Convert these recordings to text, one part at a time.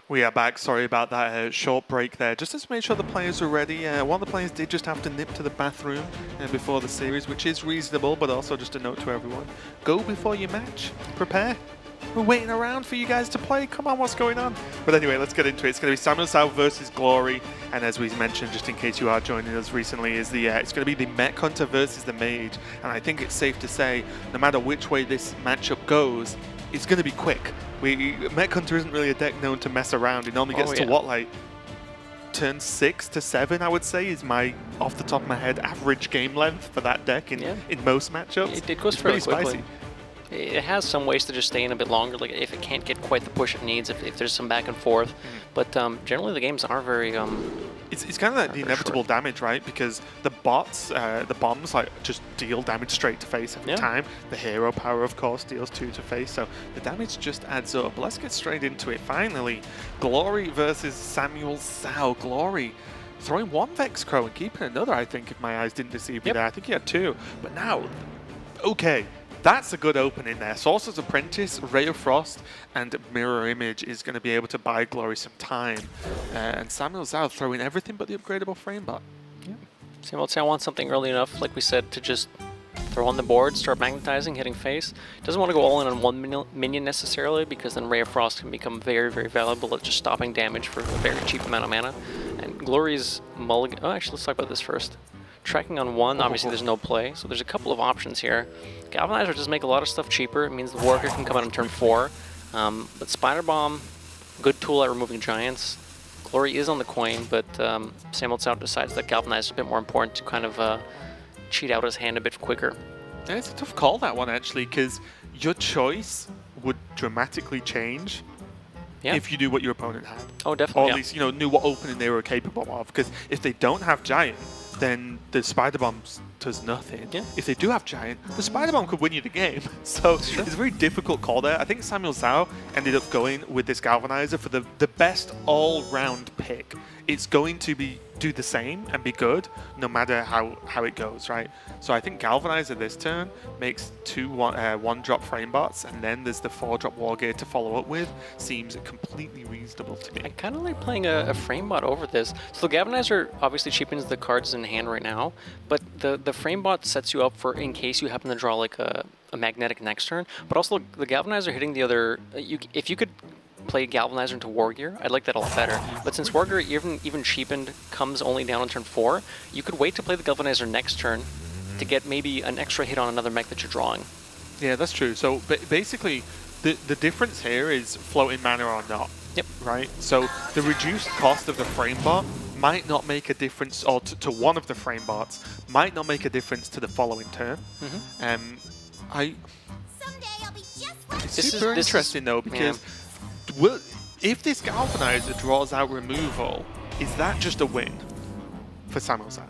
We are back. Sorry about that short break there. Just to make sure the players are ready. One of the players did just have to nip to the bathroom before the series, which is reasonable, but also just a note to everyone. Go before your match. Prepare. We're waiting around for you guys to play. Come on, what's going on? But anyway, let's get into it. It's going to be SamuelTsao versus Glory. And as we mentioned, just in case you are joining us recently, is the it's going to be the Mech Hunter versus the Mage. And I think it's safe to say, no matter which way this matchup goes, it's going to be quick. Mech Hunter isn't really a deck known to mess around. It normally gets to what, like turn 6 to 7, I would say, is my, off the top of my head, average game length for that deck in most matchups. It goes pretty spicy. It has some ways to just stay in a bit longer, like if it can't get quite the push it needs, if there's some back and forth. But generally the games are very... It's kind of like the inevitable damage, right? Because the bots, the bombs, like just deal damage straight to face every time. The hero power, of course, deals 2 to face, so the damage just adds up. Let's get straight into it. Finally, Glory versus SamuelTsao. Glory throwing 1 Vex Crow and keeping another, I think, if my eyes didn't deceive me there. I think he had 2. But now, okay. That's a good opening there. Sorcerer's Apprentice, Ray of Frost, and Mirror Image is going to be able to buy Glory some time. And SamuelTsao throwing everything but the upgradable frame bot. SamuelTsao wants something early enough, like we said, to just throw on the board, start magnetizing, hitting face. Doesn't want to go all in on 1 minion necessarily, because then Ray of Frost can become very, very valuable at just stopping damage for a very cheap amount of mana. And Glory's mulligan... Oh, actually, let's talk about this first. Tracking on 1, obviously there's no play, so there's a couple of options here. Galvanizer does make a lot of stuff cheaper. It means the Warrior can come out on turn 4. But Spider Bomb, good tool at removing giants. Glory is on the coin, but SamuelTsao decides that Galvanizer is a bit more important to kind of cheat out his hand a bit quicker. Yeah, it's a tough call, that one, actually, because your choice would dramatically change if you knew what your opponent had. Oh, definitely. Or at least, you know, knew what opening they were capable of. Because if they don't have giant, then the Spider Bomb does nothing. If they do have giant, the Spider Bomb could win you the game. So it's a very difficult call there. I think SamuelTsao ended up going with this Galvanizer for the best all-round pick. It's going to do the same and be good no matter how it goes, right? So I think Galvanizer this turn makes 2 1-drop frame bots, and then there's the 4-drop Wargear to follow up with. Seems completely reasonable to me. I kind of like playing a frame bot over this. So the Galvanizer obviously cheapens the cards in hand right now, but the frame bot sets you up for in case you happen to draw like a magnetic next turn. But also the Galvanizer hitting the other... if you could play Galvanizer into Wargear, I'd like that a lot better. But since Wargear even cheapened comes only down on turn 4, you could wait to play the Galvanizer next turn to get maybe an extra hit on another mech that you're drawing. Yeah, that's true. So basically, the difference here is floating mana or not. Right? So the reduced cost of the frame bot might not make a difference, or to one of the frame bots, might not make a difference to the following turn. It's super interesting though, because if this Galvanizer draws out removal, is that just a win for SamuelTsao?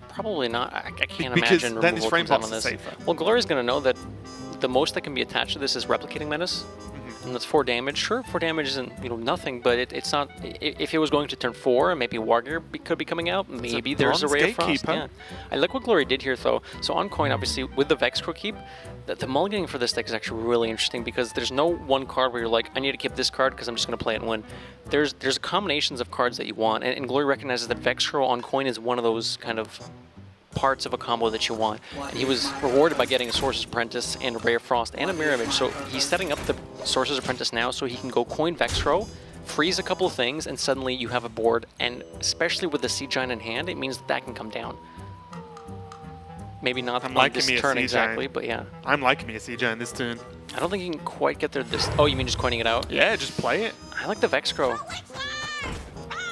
Probably not. I can't because imagine then his removal frame comes out bots on is this. safer. Well, Glory's going to know that the most that can be attached to this is Replicating Menace. And that's 4 damage. Sure, 4 damage isn't nothing, but it's not. If it was going to turn 4, maybe Wargear could be coming out. Maybe there's a Ray of Frost. Yeah. I like what Glory did here, though. So on coin, obviously, with the Vex Crow keep, the mulliganing for this deck is actually really interesting because there's no one card where you're like, I need to keep this card because I'm just going to play it and win. There's combinations of cards that you want, and Glory recognizes that Vex Crow on coin is one of those kind of parts of a combo that you want. And he was rewarded by getting a Sorcerer's Apprentice and a Ray of Frost and a Mirror Image, so he's setting up the Sorcerer's Apprentice now so he can go coin Vex Crow, freeze a couple of things, and suddenly you have a board, and especially with the Sea Giant in hand, it means that can come down. Maybe not on this turn exactly, but yeah. I'm liking me a Sea Giant this turn. I don't think you can quite get there this... Oh, you mean just coining it out? Yeah, just play it. I like the Vex Crow.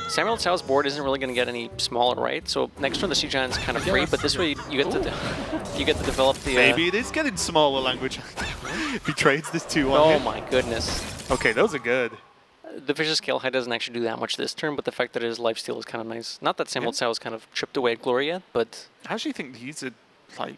SamuelTsao's board isn't really going to get any smaller, right? So next turn the Sea Giant's kind of free, but this way you get to develop the... Maybe it is getting smaller, language. If he trades this 2-1. Oh my goodness. Okay, those are good. The Vicious Scale High doesn't actually do that much this turn, but the fact that his lifesteal is kind of nice. Not that SamuelTsao is kind of chipped away at Glory yet, but... I actually think these are, like,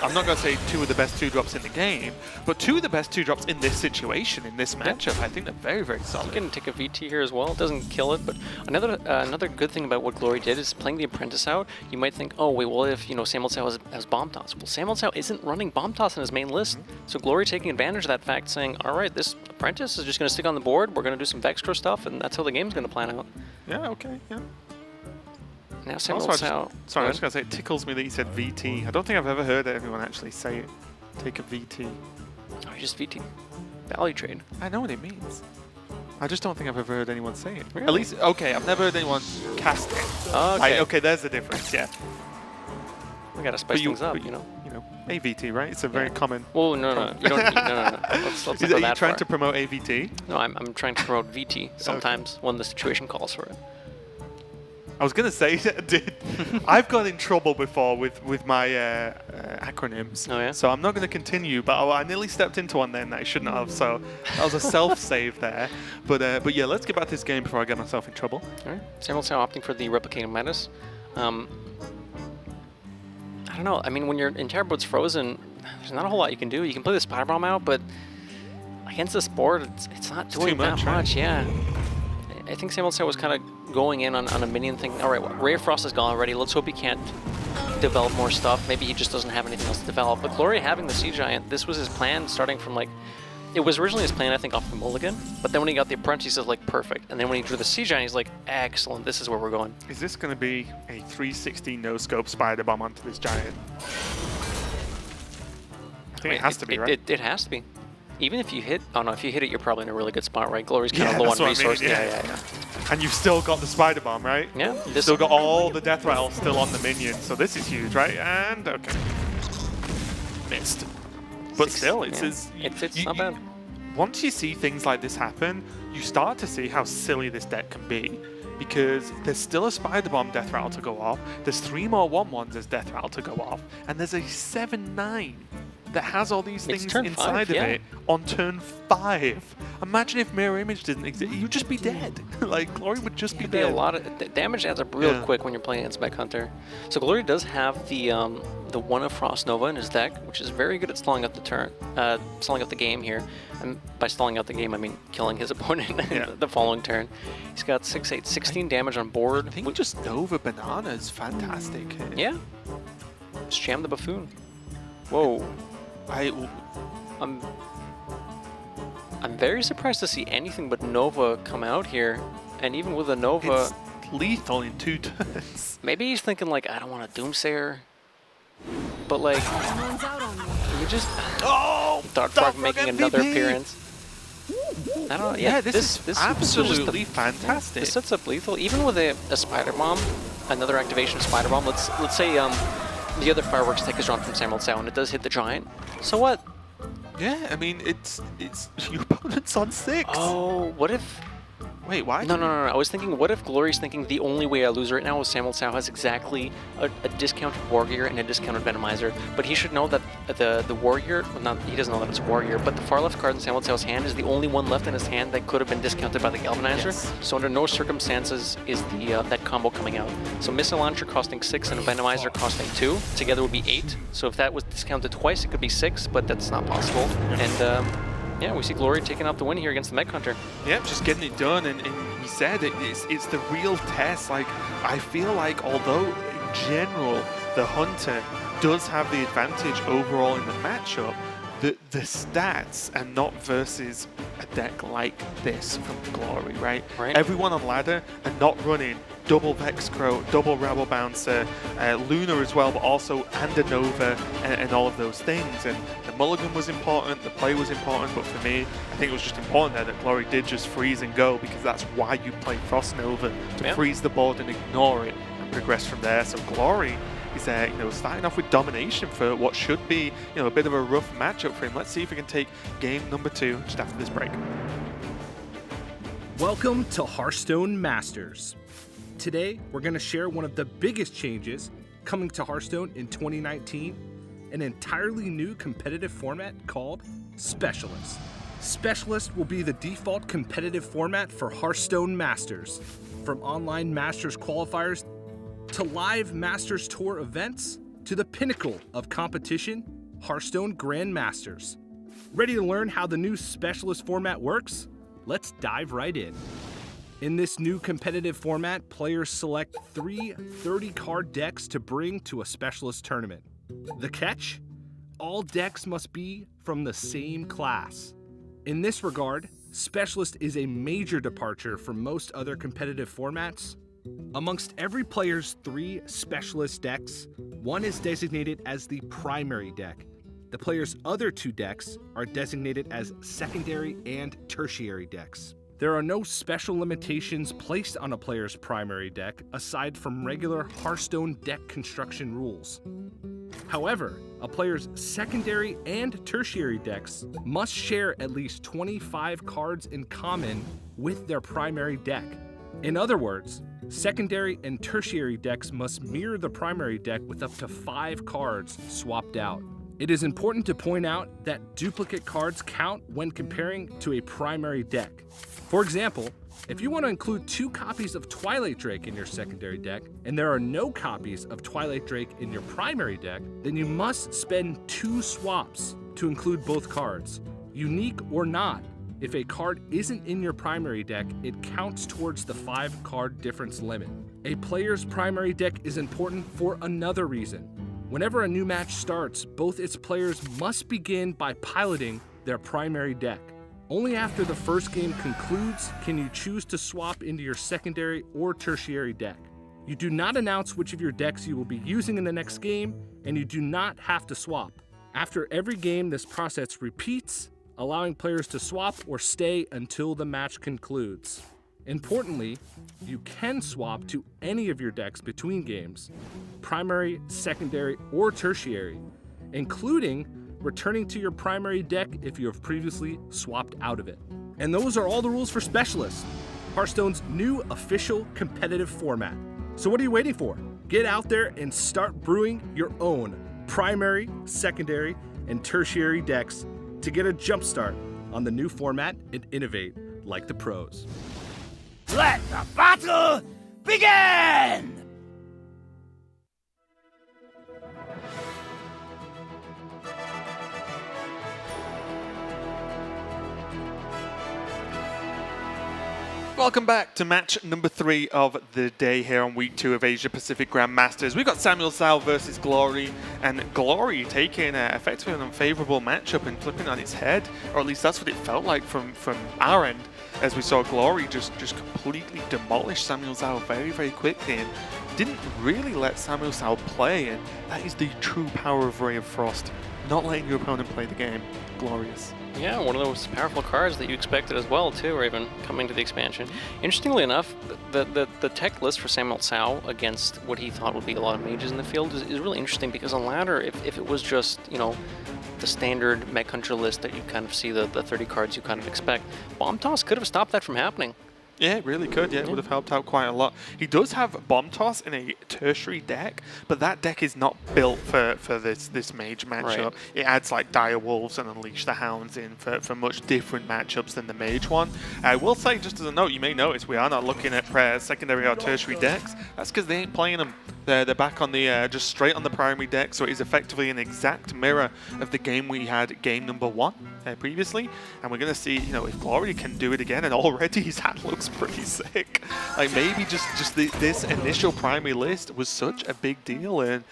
I'm not going to say 2 of the best 2-drops in the game, but 2 of the best 2-drops in this situation, in this matchup. I think they're very, very solid. You can take a VT here as well. It doesn't kill it, but another good thing about what Glory did is playing the Apprentice out. You might think, oh wait, well if SamuelTsao has Bomb Toss. Well, SamuelTsao isn't running Bomb Toss in his main list, so Glory taking advantage of that fact, saying, all right, this Apprentice is just going to stick on the board. We're going to do some Vexcro stuff, and that's how the game's going to plan out. Yeah. Okay. Yeah. Now SamuelTsao. Sorry, I was going to say it tickles me that you said VT. I don't think I've ever heard anyone actually say it. Take a VT. Oh, you just VT. Value trade. I know what it means. I just don't think I've ever heard anyone say it. Really? At least, okay, I've never heard anyone cast it. Okay. Okay, there's the difference. Yeah. We gotta spice things up, you know. AVT, right? It's a very common. Well, no. You don't. No. Let's not go Are you that trying far. to promote AVT? No, I'm trying to promote VT sometimes when the situation calls for it. I was going to say, I've got in trouble before with my acronyms. Oh, yeah? So I'm not going to continue, but I nearly stepped into one then that I shouldn't have. So that was a self-save there. But yeah, let's get back to this game before I get myself in trouble. All right. SamuelTsao opting for the Replicating Menace. I don't know. I mean, when your entire board's frozen, there's not a whole lot you can do. You can play the Spider Bomb out, but against this board, it's not doing that much. Yeah. I think SamuelTsao was kind of going in on a minion thing. All right, well, Ray of Frost is gone already. Let's hope he can't develop more stuff. Maybe he just doesn't have anything else to develop. But Glory having the Sea Giant, this was his plan starting from like... It was originally his plan, I think, off the Mulligan. But then when he got the Apprentice, he says, like, perfect. And then when he drew the Sea Giant, he's like, excellent, this is where we're going. Is this going to be a 360 no-scope Spider Bomb onto this Giant? I think it has to be, right? It has to be. Even if you hit... Oh, no, if you hit it, you're probably in a really good spot, right? Glory's kind of low on resource. Yeah. And you've still got the Spider Bomb, right? Yeah. You've still got all the death rattle still on the minion, so this is huge, right? And, okay. Missed. But still, it's not bad. Once you see things like this happen, you start to see how silly this deck can be. Because there's still a Spider Bomb death rattle to go off, there's 3 more 1/1s as death rattle to go off, and there's a 7/9 that has all these things inside of it on turn 5. Imagine if Mirror Image didn't exist. You'd just be dead. Like, Glory would just be dead. A lot of damage adds up real quick when you're playing against Mech Hunter. So Glory does have the one of Frost Nova in his deck, which is very good at stalling out the turn, stalling out the game here. And by stalling out the game, I mean killing his opponent the following turn. He's got 6/8, 16 damage on board. I think just Nova Banana is fantastic. Yeah. Just jam the Buffoon. Whoa. I'm very surprised to see anything but Nova come out here, and even with a Nova, it's lethal in 2 turns. Maybe he's thinking like, I don't want a Doomsayer, but like, you just Dark Frog making MVP. another appearance. I don't know. Yeah, this is absolutely fantastic. This sets up lethal, even with a Spider Bomb, another activation of Spider Bomb. Let's say the other fireworks tech is drawn from SamuelTsao, and it does hit the Giant. So what? Yeah, I mean, it's your opponent's on 6. Oh, what if... Wait, why? No. I was thinking, what if Glory's thinking the only way I lose right now is SamuelTsao has exactly a discounted Wargear and a discounted Venomizer, but he should know that the Wargear, well, he doesn't know that it's a Wargear, but the far left card in SamuelTsao's hand is the only one left in his hand that could have been discounted by the Galvanizer. Yes. So under no circumstances is the that combo coming out. So Missile Launcher costing 6 and a Venomizer costing 2 together would be 8. So if that was discounted twice, it could be 6, but that's not possible. And yeah, we see Glory taking out the win here against the Mech Hunter. Yep, just getting it done, and he said it's the real test. Like, I feel like although in general the Hunter does have the advantage overall in the matchup, the stats are not versus a deck like this from Glory, right? Everyone on ladder are not running double Vexcro, double Rebel Bouncer, Luna as well, but also and a Nova and all of those things. And the Mulligan was important, the play was important, but for me, I think it was just important there that Glory did just freeze and go, because that's why you play Frost Nova, to freeze the board and ignore it and progress from there. So Glory is starting off with domination for what should be a bit of a rough matchup for him. Let's see if we can take game number 2 just after this break. Welcome to Hearthstone Masters. Today, we're going to share one of the biggest changes coming to Hearthstone in 2019, an entirely new competitive format called Specialist. Specialist will be the default competitive format for Hearthstone Masters. From online Masters qualifiers to live Masters Tour events to the pinnacle of competition, Hearthstone Grandmasters. Ready to learn how the new specialist format works? Let's dive right in. In this new competitive format, players select 3 30-card decks to bring to a specialist tournament. The catch? All decks must be from the same class. In this regard, Specialist is a major departure from most other competitive formats. Amongst every player's 3 Specialist decks, one is designated as the primary deck. The player's other 2 decks are designated as secondary and tertiary decks. There are no special limitations placed on a player's primary deck aside from regular Hearthstone deck construction rules. However, a player's secondary and tertiary decks must share at least 25 cards in common with their primary deck. In other words, secondary and tertiary decks must mirror the primary deck with up to 5 cards swapped out. It is important to point out that duplicate cards count when comparing to a primary deck. For example, if you want to include 2 copies of Twilight Drake in your secondary deck, and there are no copies of Twilight Drake in your primary deck, then you must spend 2 swaps to include both cards. Unique or not, if a card isn't in your primary deck, it counts towards the 5-card difference limit. A player's primary deck is important for another reason. Whenever a new match starts, both its players must begin by piloting their primary deck. Only after the first game concludes can you choose to swap into your secondary or tertiary deck. You do not announce which of your decks you will be using in the next game, and you do not have to swap. After every game, this process repeats, allowing players to swap or stay until the match concludes. Importantly, you can swap to any of your decks between games, primary, secondary, or tertiary, including returning to your primary deck if you have previously swapped out of it. And those are all the rules for Specialist, Hearthstone's new official competitive format. So what are you waiting for? Get out there and start brewing your own primary, secondary, and tertiary decks to get a jump start on the new format and innovate like the pros. Let the battle begin! Welcome back to match number 3 of the day here on week 2 of Asia Pacific Grandmasters. We've got SamuelTsao versus Glory, and Glory taking effectively an unfavorable matchup and flipping on its head, or at least that's what it felt like from our end, as we saw Glory just completely demolish SamuelTsao very, very quickly and didn't really let SamuelTsao play, and that is the true power of Ray of Frost. Not letting your opponent play the game. Glorious. Yeah, one of those powerful cards that you expected as well, too, Raven, coming to the expansion. Interestingly enough, the tech list for SamuelTsao against what he thought would be a lot of mages in the field is really interesting, because on ladder, if it was just, you know, the standard Mech Hunter list that you kind of see, the 30 cards you kind of expect, Bomb Toss could have stopped that from happening. Yeah, it really could. Yeah, it would have helped out quite a lot. He does have Bomb Toss in a tertiary deck, but that deck is not built for this mage matchup. Right. It adds like Dire Wolves and Unleash the Hounds in for much different matchups than the mage one. I will say, just as a note, you may notice we are not looking at secondary or tertiary decks. That's because they ain't playing them. They're back on the just straight on the primary deck, so it is effectively an exact mirror of the game we had game number 1 previously, and we're going to see, you know, if Glory can do it again, and already his hand looks pretty sick. Like, maybe just this initial primary list was such a big deal, and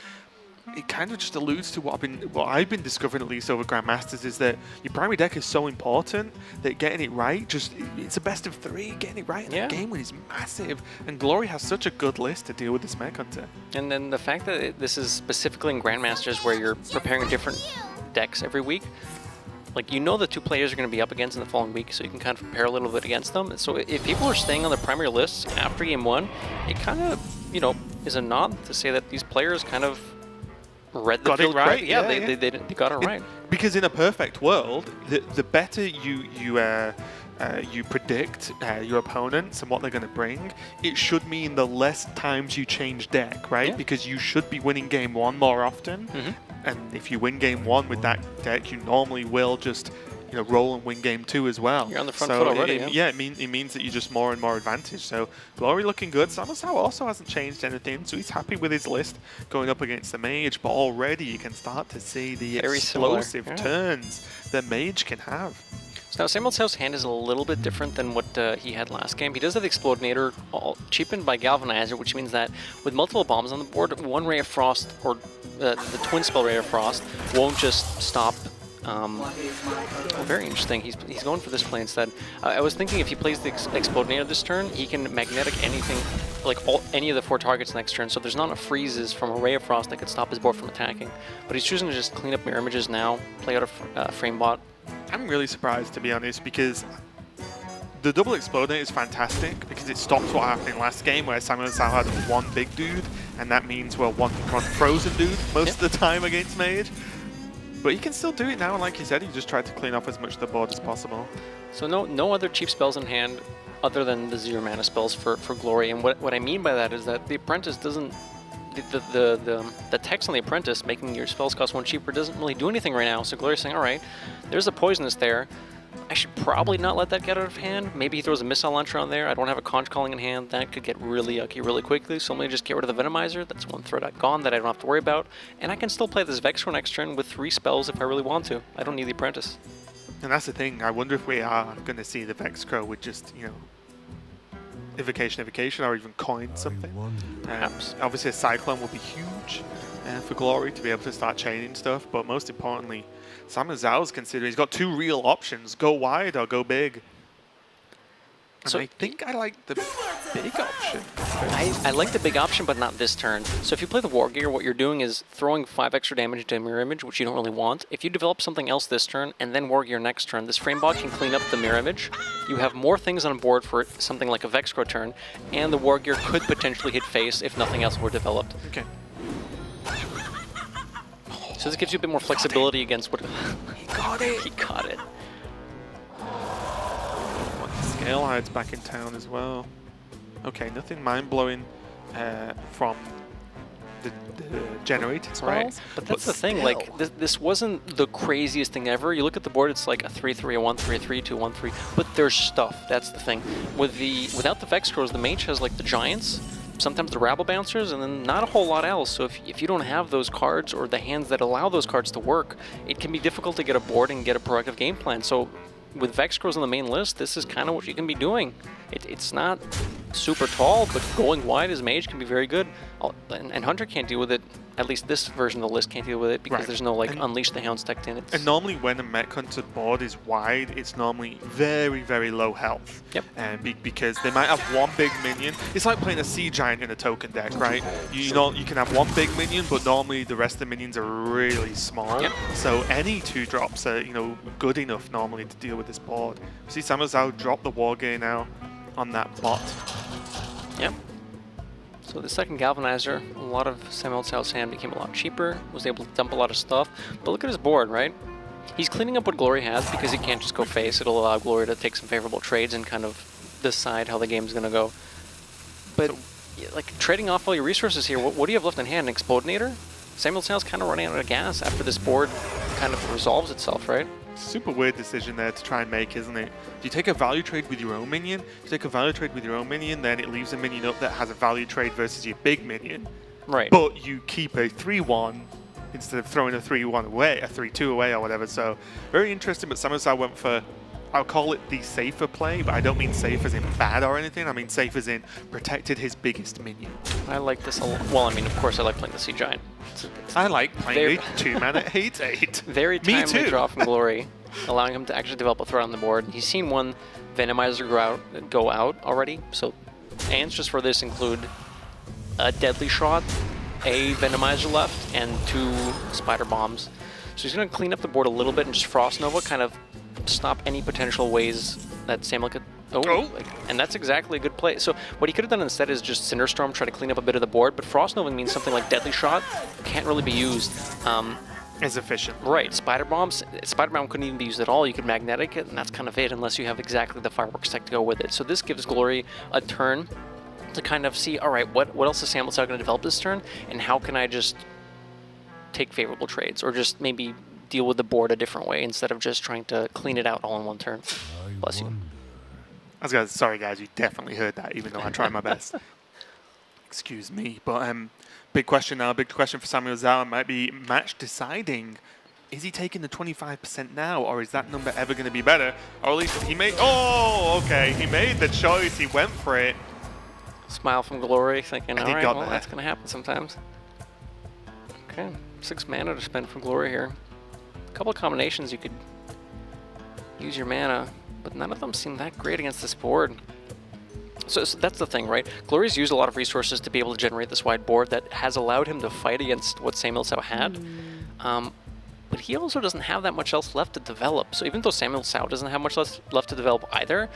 it kind of just alludes to what I've been discovering, at least over Grandmasters, is that your primary deck is so important that getting it right, it's a best of 3. Getting it right in that game is massive, and Glory has such a good list to deal with this Mech Hunter. And then the fact that this is specifically in Grandmasters where you're preparing different decks every week, like, you know the 2 players are going to be up against in the following week, so you can kind of prepare a little bit against them. So if people are staying on the primary lists after game 1, it kind of, you know, is a nod to say that these players kind of read the field right. Yeah, they got it right. Because in a perfect world, the better you predict your opponents and what they're going to bring, it should mean the less times you change deck, right? Yeah. Because you should be winning game 1 more often. Mm-hmm. And if you win game 1 with that deck, you normally will just roll and win game 2 as well. You're on the front so foot already. it means that you're just more and more advantage. So Glory looking good. SamuelTsao also hasn't changed anything, so he's happy with his list going up against the Mage. But already you can start to see the Very explosive similar, turns that Mage can have. So now SamuelTsao's hand is a little bit different than what he had last game. He does have the Explodinator cheapened by Galvanizer, which means that with multiple bombs on the board, one Ray of Frost or the twin spell Ray of Frost won't just stop. Very interesting. He's going for this play instead. I was thinking if he plays the Explodinator this turn, he can magnetic anything, like any of the 4 targets next turn. So there's not enough freezes from a Ray of Frost that could stop his board from attacking. But he's choosing to just clean up mirror images now, play out a frame bot. I'm really surprised, to be honest, because the double Explodinator is fantastic because it stops what happened last game where SamuelTsao had one big dude, and that means, well, one frozen dude most of the time against Mage. But he can still do it now, and like you said, he just tried to clean off as much of the board as possible. So no other cheap spells in hand other than the 0 mana spells for Glory. And what I mean by that is that the Apprentice doesn't... The text on the Apprentice making your spells cost 1 cheaper doesn't really do anything right now. So Glory's saying, alright, there's a Poisonous there. I should probably not let that get out of hand. Maybe he throws a Missile Launcher on there. I don't have a Conch Calling in hand. That could get really yucky really quickly. So I'm going to just get rid of the Venomizer. That's one threat gone that I don't have to worry about. And I can still play this Vexro next turn with 3 spells if I really want to. I don't need the Apprentice. And that's the thing. I wonder if we are going to see the Vexcrow with just, evocation, or even coin something. Perhaps. Obviously, a Cyclone will be huge for Glory to be able to start chaining stuff, but most importantly, SamuelTsao's considering he's got 2 real options: go wide or go big. And So I think I like the big option. I like the big option, but not this turn. So if you play the War Gear, what you're doing is throwing 5 extra damage into a mirror image, which you don't really want. If you develop something else this turn and then War Gear next turn, this frame bot can clean up the mirror image. You have more things on board for something like a Vexcro turn, and the War Gear could potentially hit face if nothing else were developed. Okay. So this gives you a bit more flexibility against what... He got it! He got it. Scale hides back in town as well. Okay, nothing mind-blowing from the generated spells. Right, but that's the thing, like, this wasn't the craziest thing ever. You look at the board, it's like a 3-3, a 1-3, 3-2, 1-3, but there's stuff, that's the thing. Without the Vexcrows, the Mage has like the Giants, sometimes the Rabble Bouncers, and then not a whole lot else. So if you don't have those cards or the hands that allow those cards to work, it can be difficult to get a board and get a proactive game plan. So with Vexcrows on the main list, this is kind of what you can be doing. It's not super tall, but going wide as Mage can be very good. And Hunter can't deal with it. At least this version of the list can't deal with it because there's no like Unleash the Hounds tech in it. And normally when a Mech Hunter board is wide, it's normally very, very low health. Yep. And because they might have one big minion. It's like playing a Sea Giant in a token deck, right? You can have one big minion, but normally the rest of the minions are really small. Yep. So any 2-drops are, good enough normally to deal with this board. You see SamuelTsao drop the War Gear now on that bot. Yep. So the second Galvanizer, a lot of SamuelTsao's hand became a lot cheaper, was able to dump a lot of stuff. But look at his board, right? He's cleaning up what Glory has because he can't just go face. It'll allow Glory to take some favorable trades and kind of decide how the game's going to go. But like trading off all your resources here, what do you have left in hand? An Explodinator? SamuelTsao's kind of running out of gas after this board kind of resolves itself, right? Super weird decision there to try and make, isn't it? Do you take a value trade with your own minion? If you take a value trade with your own minion, then it leaves a minion up that has a value trade versus your big minion. Right. But you keep a 3-1 instead of throwing a 3-1 away, a 3-2 away or whatever. So very interesting, but SamuelTsao went for, I'll call it the safer play, but I don't mean safe as in bad or anything. I mean safe as in protected his biggest minion. I like this a lot. Well, I mean, of course, I like playing the Sea Giant. I like playing a 2-mana 8/8. Very timely Me too. draw from Glory, allowing him to actually develop a threat on the board. He's seen one Venomizer go out already, so answers for this include a Deadly Shot, a Venomizer left, and 2 Spider Bombs. So he's going to clean up the board a little bit and just Frost Nova, kind of stop any potential ways that Samuel could... and that's exactly a good play. So what he could have done instead is just Cinderstorm, try to clean up a bit of the board, but Frost Nova means something like Deadly Shot can't really be used. As efficient. Right, Spider Bomb couldn't even be used at all. You could Magnetic it, and that's kind of it, unless you have exactly the Fireworks tech to go with it. So this gives Glory a turn to kind of see, all right, what else is SamuelTsao going to develop this turn, and how can I just take favorable trades, or just maybe deal with the board a different way instead of just trying to clean it out all in one turn. Bless you. Sorry guys, you definitely heard that, even though I tried my best. Excuse me, but big question now. Big question for SamuelTsao might be match deciding. Is he taking the 25% now, or is that number ever going to be better? Or at least he made. Oh, okay. He made the choice. He went for it. Smile from Glory, thinking, And all he right, got well, there. that's going to happen sometimes. Okay, 6 mana to spend for Glory here. A couple of combinations you could use your mana, but none of them seem that great against this board. So that's the thing, right? Glory's used a lot of resources to be able to generate this wide board that has allowed him to fight against what SamuelTsao had. But he also doesn't have that much else left to develop. So even though SamuelTsao doesn't have much left to develop either,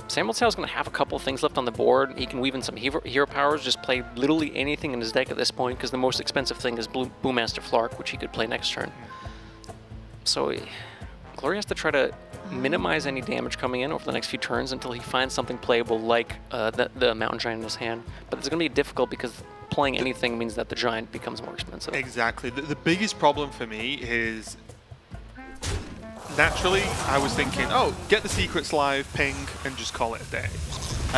SamuelTsao is going to have a couple of things left on the board. He can weave in some hero powers, just play literally anything in his deck at this point, because the most expensive thing is Boommaster Flark, which he could play next turn. So Glory has to try to minimize any damage coming in over the next few turns until he finds something playable like the Mountain Giant in his hand. But it's going to be difficult because playing anything means that the Giant becomes more expensive. Exactly. The biggest problem for me is, naturally, I was thinking, oh, get the Secrets live, ping, and just call it a day.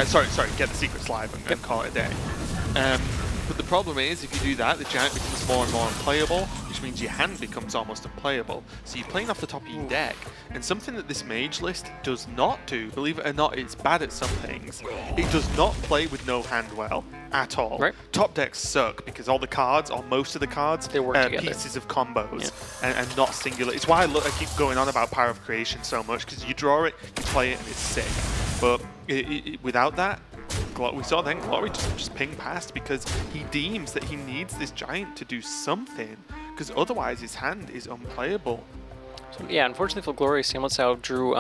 Sorry, get the Secrets live and call it a day. But the problem is, if you do that, the Giant becomes more and more unplayable, which means your hand becomes almost unplayable. So you're playing off the top of your deck. And something that this Mage list does not do, believe it or not, it's bad at some things. It does not play with no hand well at all. Right. Top decks suck because all the cards, or most of the cards, They work together. pieces of combos and not singular. It's why I keep going on about Power of Creation so much, because you draw it, you play it, and it's sick. But without that, we saw then Glory just ping past because he deems that he needs this Giant to do something, because otherwise his hand is unplayable. So, yeah, unfortunately for Glory, SamuelTsao drew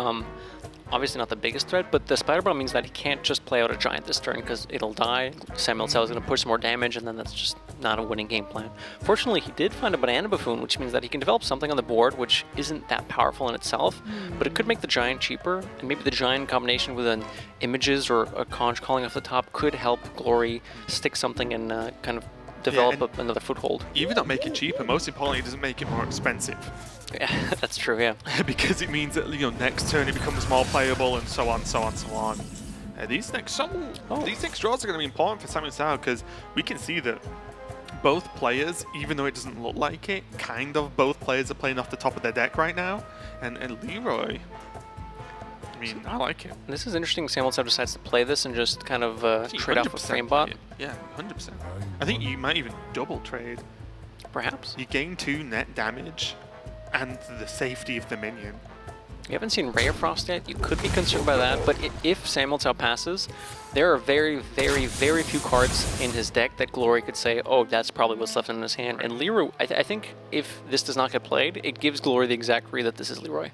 obviously not the biggest threat, but the Spider Bomb means that he can't just play out a Giant this turn because it'll die. SamuelTsao is going to push some more damage, and then that's just not a winning game plan. Fortunately, he did find a Banana Buffoon, which means that he can develop something on the board which isn't that powerful in itself, but it could make the Giant cheaper, and maybe the Giant in combination with an Images or a Conch calling off the top could help Glory stick something and kind of develop another foothold. Even not make it cheaper, most importantly, it doesn't make it more expensive. Yeah, that's true, yeah. Because it means that, next turn it becomes more playable, and so on, so on, so on. These next draws are going to be important for SamuelTsao, because we can see that both players, even though it doesn't look like it, both players are playing off the top of their deck right now. And Leroy, I mean, I like him. This is interesting. SamuelTsao decides to play this and just kind of trade off with Framebot. Yeah, 100%. I think you might even double trade. Perhaps. You gain 2 net damage and the safety of the minion. We haven't seen Ray of Frost yet. You could be concerned by that, but if SamuelTsao passes, there are very, very, very few cards in his deck that Glory could say, oh, that's probably what's left in his hand. And Leroy, I think if this does not get played, it gives Glory the exact read that this is Leroy.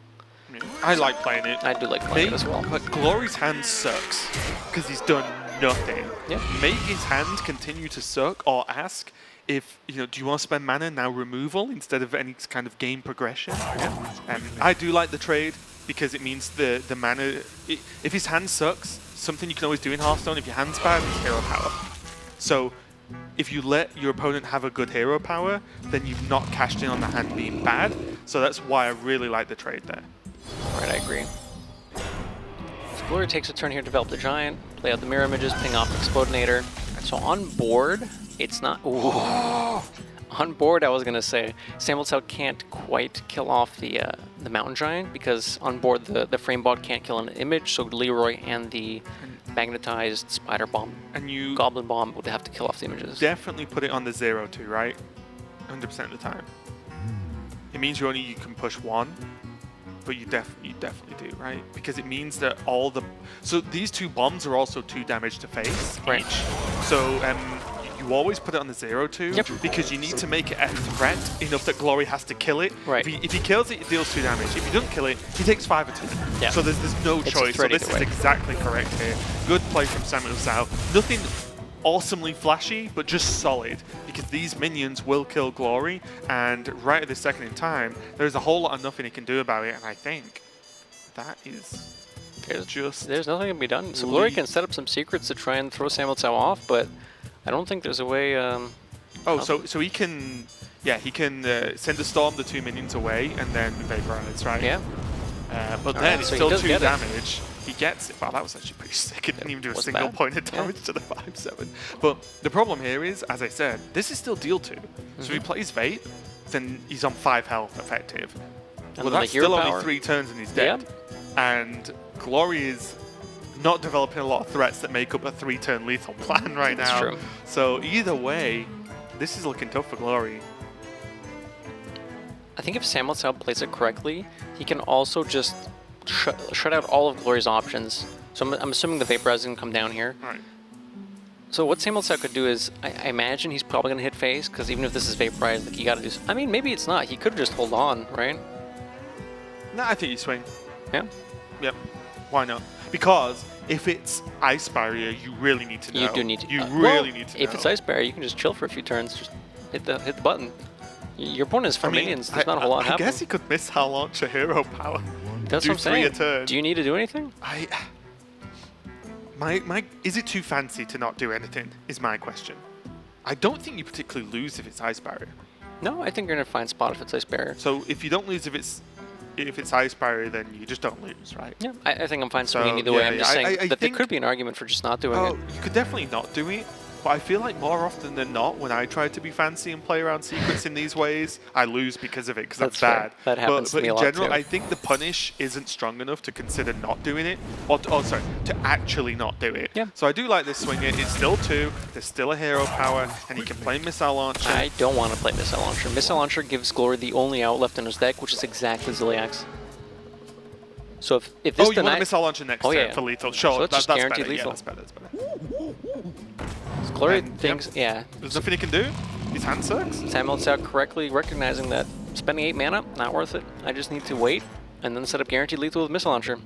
I like playing it. I do like playing it as well. But Glory's hand sucks because he's done nothing. Yeah. Make his hand continue to suck, or ask if, do you want to spend mana now removal instead of any kind of game progression? I do like the trade because it means the mana, if his hand sucks, something you can always do in Hearthstone, if your hand's bad, is hero power. So if you let your opponent have a good hero power, then you've not cashed in on the hand being bad. So that's why I really like the trade there. Alright, I agree. So Glory takes a turn here to develop the Giant, play out the Mirror Images, ping off Explodinator. So on board, it's not... Ooh. On board, I was going to say, SamuelTsao can't quite kill off the Mountain Giant, because on board the Framebot can't kill an image, so Leroy and the magnetized Spider Bomb and Goblin Bomb would have to kill off the images. Definitely put it on the 0-2, right? 100% of the time. It means you can push 1. But you definitely do, right? Because it means that so these 2 bombs are also 2 damage to face each. So you always put it on the 0-2 because you need to make it a threat enough that Glory has to kill it. Right. If he kills it, it deals 2 damage. If he doesn't kill it, he takes 5 or 2. Yeah. So there's no choice. So this is exactly correct here. Good play from SamuelTsao. Nothing awesomely flashy, but just solid, because these minions will kill Glory, and right at this second in time, there's a whole lot of nothing he can do about it, and I think that is there's nothing to be done. So Glory can set up some secrets to try and throw SamuelTsao off, but I don't think there's a way... so he can yeah, he can send a storm the 2 minions away and then vaporize, right? Yeah. But then it's so he still does 2 get it. damage. He gets it. Wow, that was actually pretty sick. It didn't even do a Wasn't single bad. point of damage to the 5/7. But the problem here is, as I said, this is still deal 2. So if he plays Vape, then he's on 5 health effective. And Well, then that's the hero still power. only 3 turns and he's dead. And Glory is not developing a lot of threats that make up a 3-turn lethal plan right now. That's true. So either way, this is looking tough for Glory. I think if SamuelTsao plays it correctly, he can also just shut out all of Glory's options. So I'm assuming the Vaporize can come down here. Right. So what SamuelTsao could do is, I imagine he's probably going to hit phase, because even if this is Vaporize, like, you got to do... I mean, maybe it's not. He could just hold on, right? No, I think you swing. Yeah. Yep. Why not? Because if it's Ice Barrier, you really need to know. You do need to... You well, really need to know. if it's Ice Barrier, you can just chill for a few turns. Just hit the button. Your opponent is 4 minions. There's not a whole lot I happening. guess he could missile launch a hero power. That's do what I'm 3 saying. a turn. Do you need to do anything? Is it too fancy to not do anything, is my question. I don't think you particularly lose if it's Ice Barrier. No, I think you're going to find spot if it's Ice Barrier. So if you don't lose if it's Ice Barrier, then you just don't lose, right? Yeah, I think I'm fine So, swinging either way. yeah, I'm just yeah, saying I that there think- could be an argument for just not doing Oh, it. you could definitely not do it, but I feel like more often than not, when I try to be fancy and play around secrets in these ways, I lose because of it, because That's I'm fair. bad. That happens but to me a in lot general, too. I think the punish isn't strong enough to consider not doing it, or sorry, to actually not do it. Yeah. So I do like this swing it. It's still 2, there's still a hero power, and he can play Missile Launcher. I don't want to play Missile Launcher. Missile Launcher gives Glory the only out left in his deck, which is exactly Ziliax. So if this Oh, you want denies... a Missile Launcher next Oh, turn yeah. for lethal. Sure, So that's just that's guaranteed better. Yeah, lethal. that's better, that's better. Glory And, thinks... yep. Yeah. There's nothing he can do. His hand sucks. SamuelTsao correctly recognizing that spending 8 mana, not worth it. I just need to wait and then set up guaranteed lethal with Missile Launcher.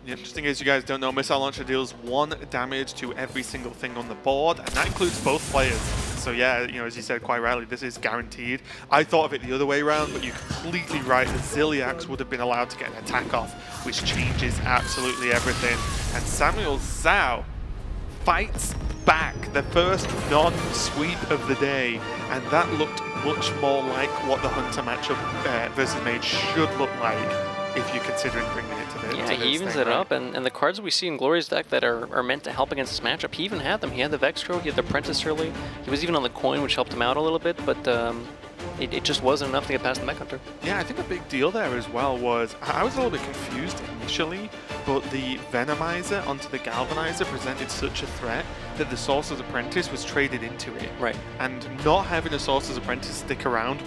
Yeah, just in case you guys don't know, Missile Launcher deals 1 damage to every single thing on the board, and that includes both players. So yeah, you know, as you said quite rightly, this is guaranteed. I thought of it the other way around, but you're completely right. The Ziliax would have been allowed to get an attack off, which changes absolutely everything. And SamuelTsao fights back, the first non-sweep of the day, and that looked much more like what the Hunter matchup versus Mage should look like if you're considering bringing it to the Yeah, to he this evens thing, it right? up, and the cards we see in Glory's deck that are meant to help against this matchup, he even had them. He had the Vextro, he had the Apprentice early, he was even on the coin, which helped him out a little bit, but it just wasn't enough to get past the Mech Hunter. Yeah, I think a big deal there as well was, I was a little bit confused initially, but the Venomizer onto the Galvanizer presented such a threat that the Sorcerer's Apprentice was traded into it. Right. And not having a Sorcerer's Apprentice stick around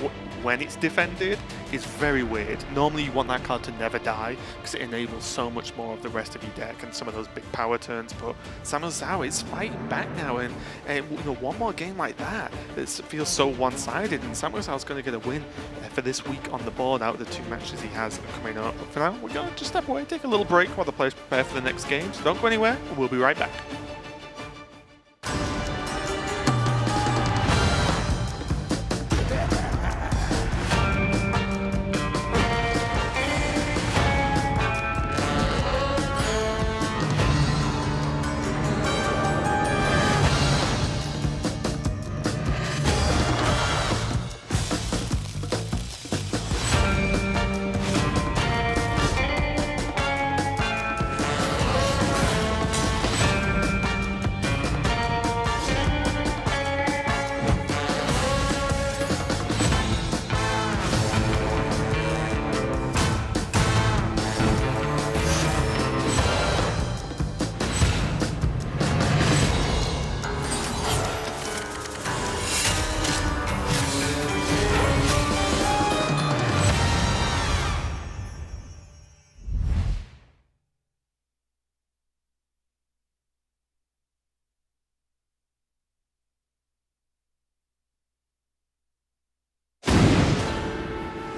when it's defended is very weird. Normally you want that card to never die because it enables so much more of the rest of your deck and some of those big power turns, but SamuelTsao is fighting back now, and you know, one more game like that, it feels so one-sided, and SamuelTsao's going to get a win for this week on the board out of the 2 matches he has coming up. But for now, we're going to just step away, take a little break while the players prepare for the next game, so don't go anywhere, and we'll be right back.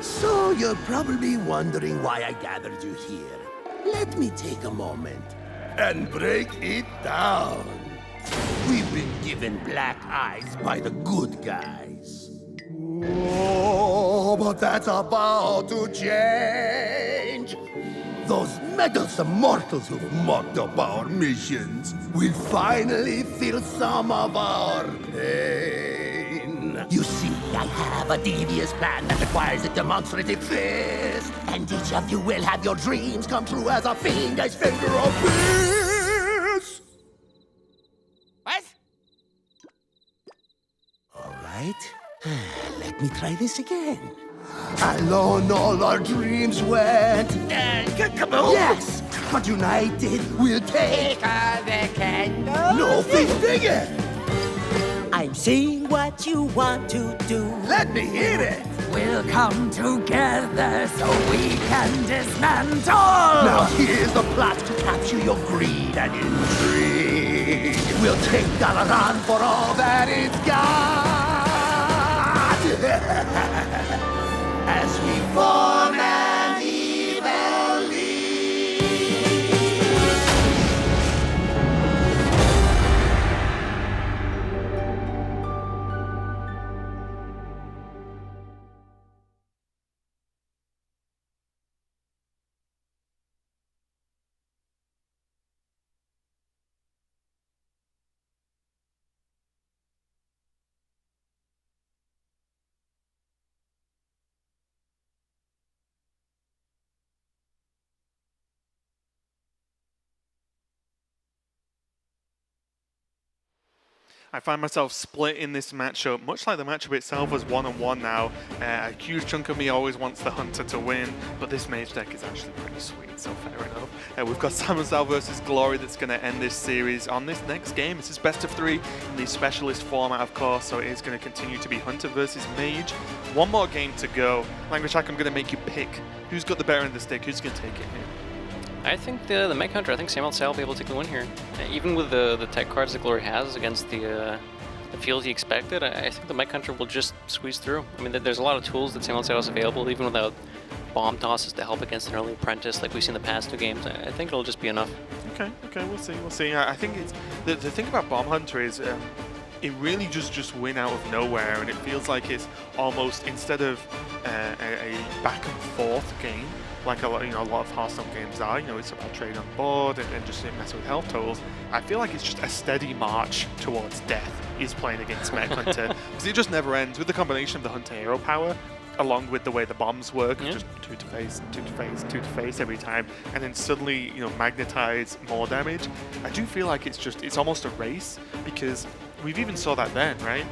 So you're probably wondering why I gathered you here. Let me take a moment and break it down. We've been given black eyes by the good guys. Oh, but that's about to change. Those meddlesome mortals who've mocked up our missions will finally feel some of our pain. You see, I have a devious plan that requires a demonstrative fist. And each of you will have your dreams come true as a fiendish finger of peace. What? All right, let me try this again. Alone all our dreams went. Kaboom! Yes, but united we'll take. The candle. No big bigger. I'm seeing what you want to do. Let me hear it. We'll come together so we can dismantle. Now here's the plot to capture your greed and intrigue. We'll take Dalaran for all that it's got. As we form an evil league. I find myself split in this matchup, much like the matchup itself was 1-on-1 now. A huge chunk of me always wants the Hunter to win, but this mage deck is actually pretty sweet, so fair enough. We've got SamuelTsao versus Glory that's going to end this series on this next game. This is best of 3 in the specialist format, of course, so it is going to continue to be Hunter versus Mage. One more game to go. Language Hack, I'm going to make you pick who's got the better end of the stick, who's going to take it here. I think the Mech Hunter, I think SamuelTsao will be able to take the win here. Even with the tech cards that Glory has against the field he expected, I think the Mech Hunter will just squeeze through. I mean, there's a lot of tools that SamuelTsao has available, even without bomb tosses to help against an early apprentice like we've seen the past 2 games. I think it'll just be enough. Okay, we'll see. I think it's the thing about Bomb Hunter is it really just win out of nowhere, and it feels like it's almost, instead of a back and forth game, like a lot of Hearthstone games are, it's about trade on board and just messing with health totals. I feel like it's just a steady march towards death is playing against Mech Hunter, because it just never ends with the combination of the Hunter hero power along with the way the bombs work, just 2 to face, 2 to face, 2 to face every time, and then suddenly magnetize more damage. I do feel like it's almost a race, because we've even saw that then, right?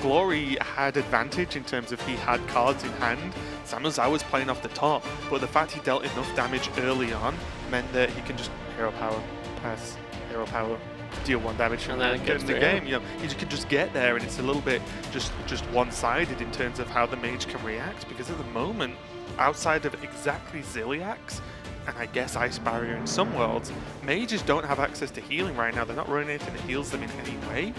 Glory had advantage in terms of he had cards in hand. SamuelTsao was playing off the top, but the fact he dealt enough damage early on meant that he can just hero power, pass, hero power, deal 1 damage and then get in the game. You can just get there, and it's a little bit just one-sided in terms of how the mage can react, because at the moment, outside of exactly Ziliax, and I guess Ice Barrier in some worlds, mages don't have access to healing right now. They're not running anything that heals them in any way.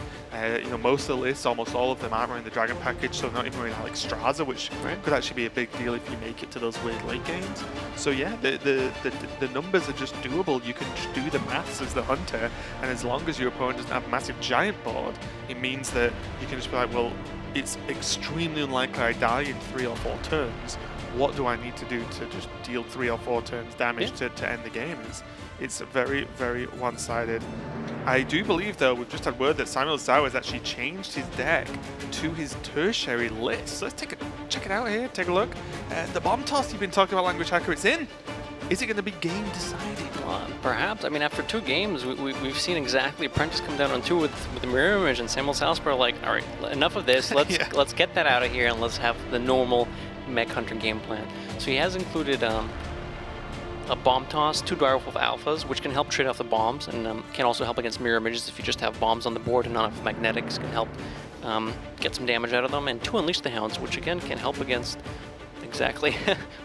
Most of the lists, almost all of them aren't running the Dragon package, so not even running Alex Straza, which could actually be a big deal if you make it to those weird late games. So yeah, the numbers are just doable. You can just do the maths as the Hunter, and as long as your opponent doesn't have a massive giant board, it means that you can just be like, well, it's extremely unlikely I die in 3 or 4 turns. What do I need to do to just deal 3 or 4 turns damage to end the game? It's very, very one-sided. I do believe, though, we've just had word that SamuelTsao has actually changed his deck to his tertiary list. So let's check it out here, take a look. The bomb toss you've been talking about, Language Hacker, it's in. Is it going to be game deciding? Well, perhaps. I mean, after 2 games, we've seen exactly Apprentice come down on 2 with the mirror image, and SamuelTsao are like, all right, enough of this. Let's get that out of here, and let's have the normal Mech Hunter game plan. So he has included a bomb toss, 2 Direwolf Alphas, which can help trade off the bombs, and can also help against mirror images if you just have bombs on the board and not enough magnetics, can help get some damage out of them, and 2 Unleash the Hounds, which again can help against exactly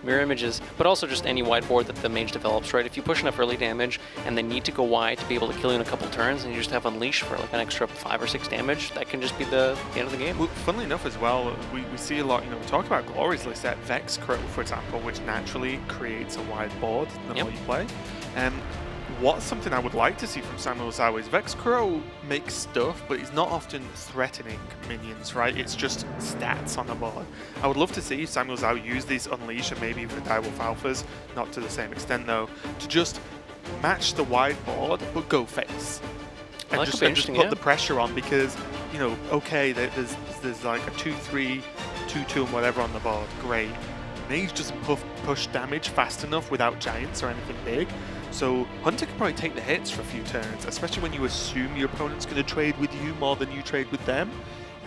mirror images, but also just any wide board that the mage develops, right? If you push enough early damage and they need to go wide to be able to kill you in a couple turns, and you just have Unleash for like an extra 5 or 6 damage, that can just be the end of the game. Well, funnily enough as well, we see a lot, we talk about Glory's list at Vex Crow, for example, which naturally creates a wide board the more you play. What's something I would like to see from SamuelTsao is Vex Crow makes stuff, but he's not often threatening minions, right? It's just stats on the board. I would love to see SamuelTsao use these Unleash and maybe even the Direwolf Alphas, not to the same extent though, to just match the wide board, but go face. and that just, could be and just interesting, put yeah. the pressure on because, you know, okay, there's like a 2-3, 2-2 and whatever on the board. Great. Mage doesn't push damage fast enough without giants or anything big. So Hunter can probably take the hits for a few turns, especially when you assume your opponent's going to trade with you more than you trade with them.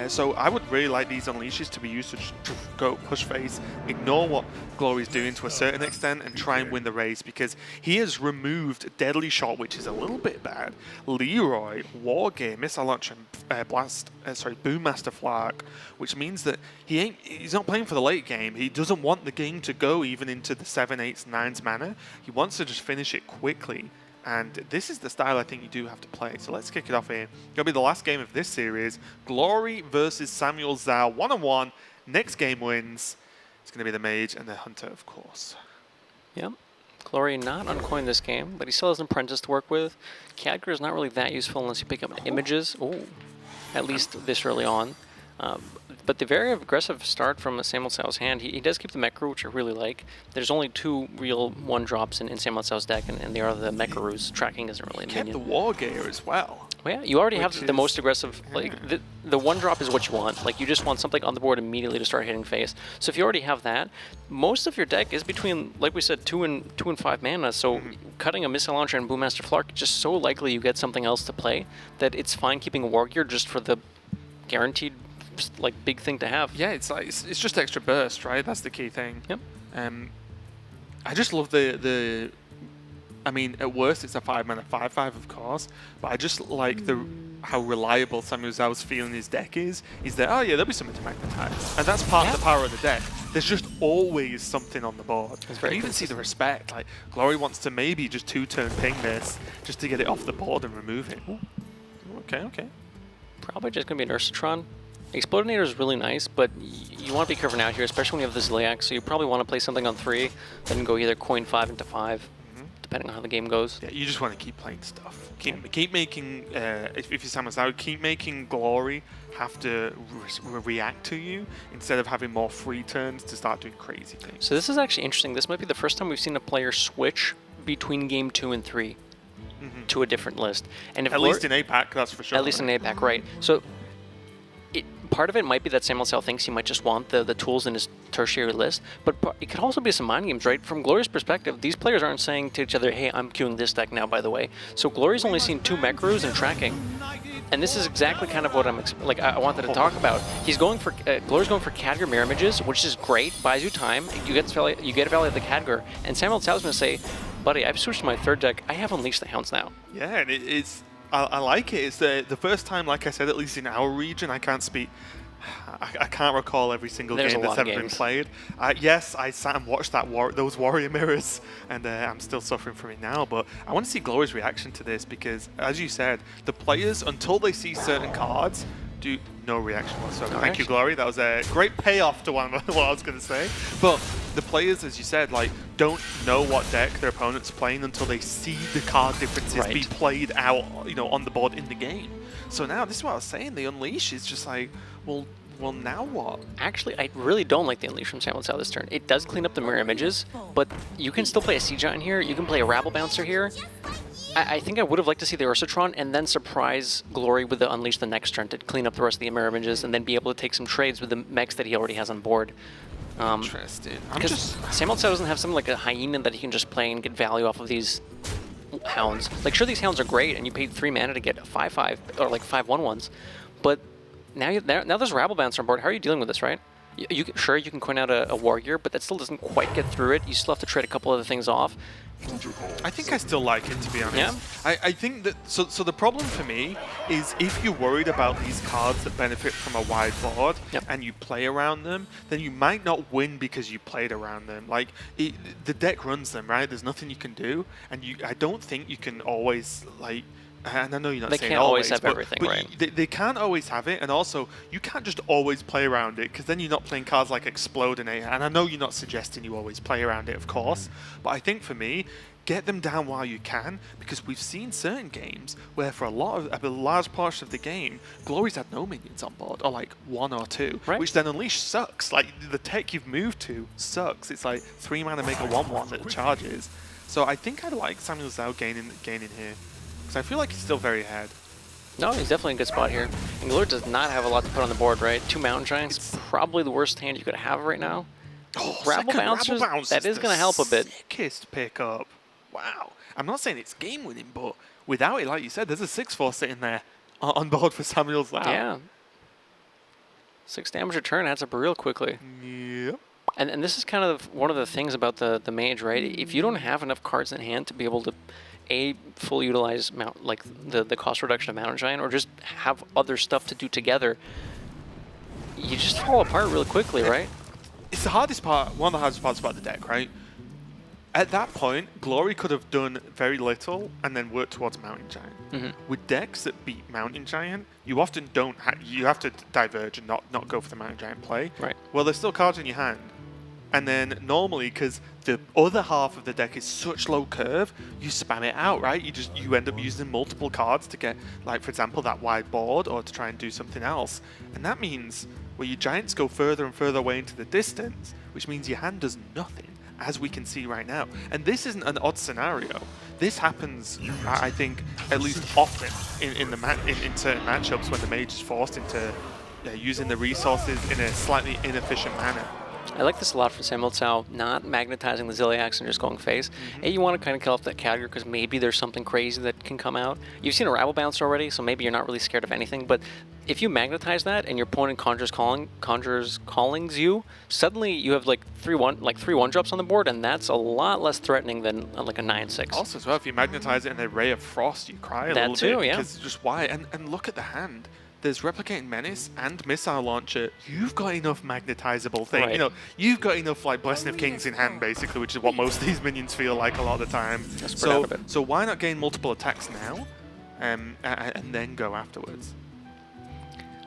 So I would really like these unleashes to be used to just go push face, ignore what Glory's doing to a certain extent, and try and win the race, because he has removed Deadly Shot, which is a little bit bad, Leroy, Wargear, Missile Launch, and Boommaster Flark, which means that he's not playing for the late game. He doesn't want the game to go even into the 7, 8s, 9s mana. He wants to just finish it quickly. And this is the style I think you do have to play. So let's kick it off here. It'll be the last game of this series. Glory versus SamuelTsao, 1-on-1. Next game wins. It's going to be the Mage and the Hunter, of course. Yep. Glory not uncoined this game, but he still has an apprentice to work with. Khadgar is not really that useful unless you pick up images. Ooh, at least this early on. But the very aggressive start from SamuelTsao's hand, he does keep the Mekaru, which I really like. There's only 2 real 1-drops in SamuelTsao's deck, and they are the Mekarus. Tracking isn't really a Kept minion. the Wargear as well. Well, yeah, you already have Which the most is- aggressive, like, the 1-drop is what you want. Like, you just want something on the board immediately to start hitting face. So if you already have that, most of your deck is between, like we said, 2 and 5 mana, so cutting a Missile Launcher and Boommaster Flark, just so likely you get something else to play, that it's fine keeping a Wargear just for the guaranteed, like, big thing to have. Yeah, it's like it's just extra burst, right? That's the key thing. Yep. I just love the. I mean, at worst it's a 5-mana 5/5, of course, but I just like how reliable SamuelTsao's feeling his deck is. Is that, oh yeah, there'll be something to magnetize, and that's part of the power of the deck. There's just always something on the board. It's very you even see the respect. Like Glory wants to maybe just 2-turn ping this just to get it off the board and remove it. Ooh. Okay. Probably just going to be an Ursatron. Explodinator is really nice, but you want to be careful out here, especially when you have the Zilliax, so you probably want to play something on 3, then go either coin 5 into 5, depending on how the game goes. Yeah, you just want to keep playing stuff. Keep making, if you're SamuelTsao, keep making Glory have to react to you instead of having more free turns to start doing crazy things. So this is actually interesting. This might be the first time we've seen a player switch between game 2 and 3 to a different list. And if At least in APAC, that's for sure. At least in APAC, right. So part of it might be that SamuelTsao thinks he might just want the tools in his tertiary list, but it could also be some mind games, right? From Glory's perspective, these players aren't saying to each other, hey, I'm queuing this deck now, by the way. So Glory's only seen 2 Mekarus and tracking. And this is exactly kind of what I wanted to talk about. He's going for Glory's going for Khadgar Mirror Images, which is great, buys you time. You get a value of the Khadgar, and SamuelTsao's going to say, buddy, I've switched to my 3rd deck. I have Unleashed the Hounds now. Yeah, and it's I like it. It's the first time, like I said, at least in our region, I can't speak. I can't recall every single There's game a that's lot of ever been games. played. Yes, I sat and watched those Warrior Mirrors, and I'm still suffering from it now. But I want to see Glory's reaction to this because, as you said, the players, until they see certain cards, do no reaction whatsoever. Thank you, Glory. That was a great payoff to what I was going to say. But the players, as you said, like don't know what deck their opponent's playing until they see the card differences be played out, on the board in the game. So now, this is what I was saying. The Unleash is just like, well, now what? Actually, I really don't like the Unleash from SamuelTsao this turn. It does clean up the mirror images, but you can still play a Sea Giant here. You can play a Rabble Bouncer here. I think I would have liked to see the Ursatron and then surprise Glory with the Unleash the next turn to clean up the rest of the mirror images and then be able to take some trades with the mechs that he already has on board. Interesting. Because SamuelTsao doesn't have something like a Hyena that he can just play and get value off of these Hounds. Like, sure, these Hounds are great, and you paid 3 mana to get 5/5 or like 5/1/1s, but now there's a Rabble Bouncer on board. How are you dealing with this, right? You can coin out a Warrior, but that still doesn't quite get through it. You still have to trade a couple other things off. I think I still like it, to be honest. Yeah? I think that so the problem for me is if you're worried about these cards that benefit from a wide board and you play around them, then you might not win because you played around them. Like the deck runs them, right? There's nothing you can do, and I don't think you can always like. And I know you're not They saying can't always have but, everything, but right? They can't always have it, and also you can't just always play around it because then you're not playing cards like Explodinator. And I know you're not suggesting you always play around it, of course, but I think for me, get them down while you can, because we've seen certain games where for a large portion of the game, Glory's had no minions on board, or like 1 or 2, which then Unleash sucks. Like the tech you've moved to sucks. It's like 3 mana make a 1/1 that charges. So I think I like SamuelTsao gaining here. I feel like he's still very ahead. No, he's definitely in a good spot here. And Glory does not have a lot to put on the board, right? 2 Mountain Giants, probably the worst hand you could have right now. Oh, Rabble Bouncers, that is going to help a bit. Sickest pickup. Wow. I'm not saying it's game winning, but without it, like you said, there's a 6/4 sitting there on board for SamuelTsao. Yeah. 6 damage a turn adds up real quickly. Yep. And this is kind of one of the things about the mage, right? If you don't have enough cards in hand to be able to fully utilize the cost reduction of Mountain Giant, or just have other stuff to do together, you just fall apart really quickly, right? It's the hardest part, one of the hardest parts about the deck, right? At that point, Glory could have done very little and then worked towards Mountain Giant. With decks that beat Mountain Giant, you often don't you have to diverge and not go for the Mountain Giant play. Right. Well, there's still cards in your hand. And then normally, because the other half of the deck is such low curve, you spam it out, right? You end up using multiple cards to get, like, for example, that wide board, or to try and do something else. And that means, well, your Giants go further and further away into the distance, which means your hand does nothing, as we can see right now. And this isn't an odd scenario. This happens, I think, at least often in certain matchups when the mage is forced into using the resources in a slightly inefficient manner. I like this a lot for SamuelTsao, not magnetizing the Ziliax and just going face. You want to kind of kill off that Calgary because maybe there's something crazy that can come out. You've seen a Rabble Bouncer already, so maybe you're not really scared of anything. But if you magnetize that and your opponent Conjures Callings you, suddenly you have like 3 1-drops on the board, and that's a lot less threatening than like a 9/6. Also, as well, if you magnetize it in a Ray of Frost, you cry a That little too, bit. yeah. Because just why? And look at the hand. There's Replicating Menace and Missile Launcher. You've got enough magnetizable thing. Right. You know, you've got enough like Blessing of Kings in hand, basically, which is what most of these minions feel like a lot of the time. So why not gain multiple attacks now, and then go afterwards?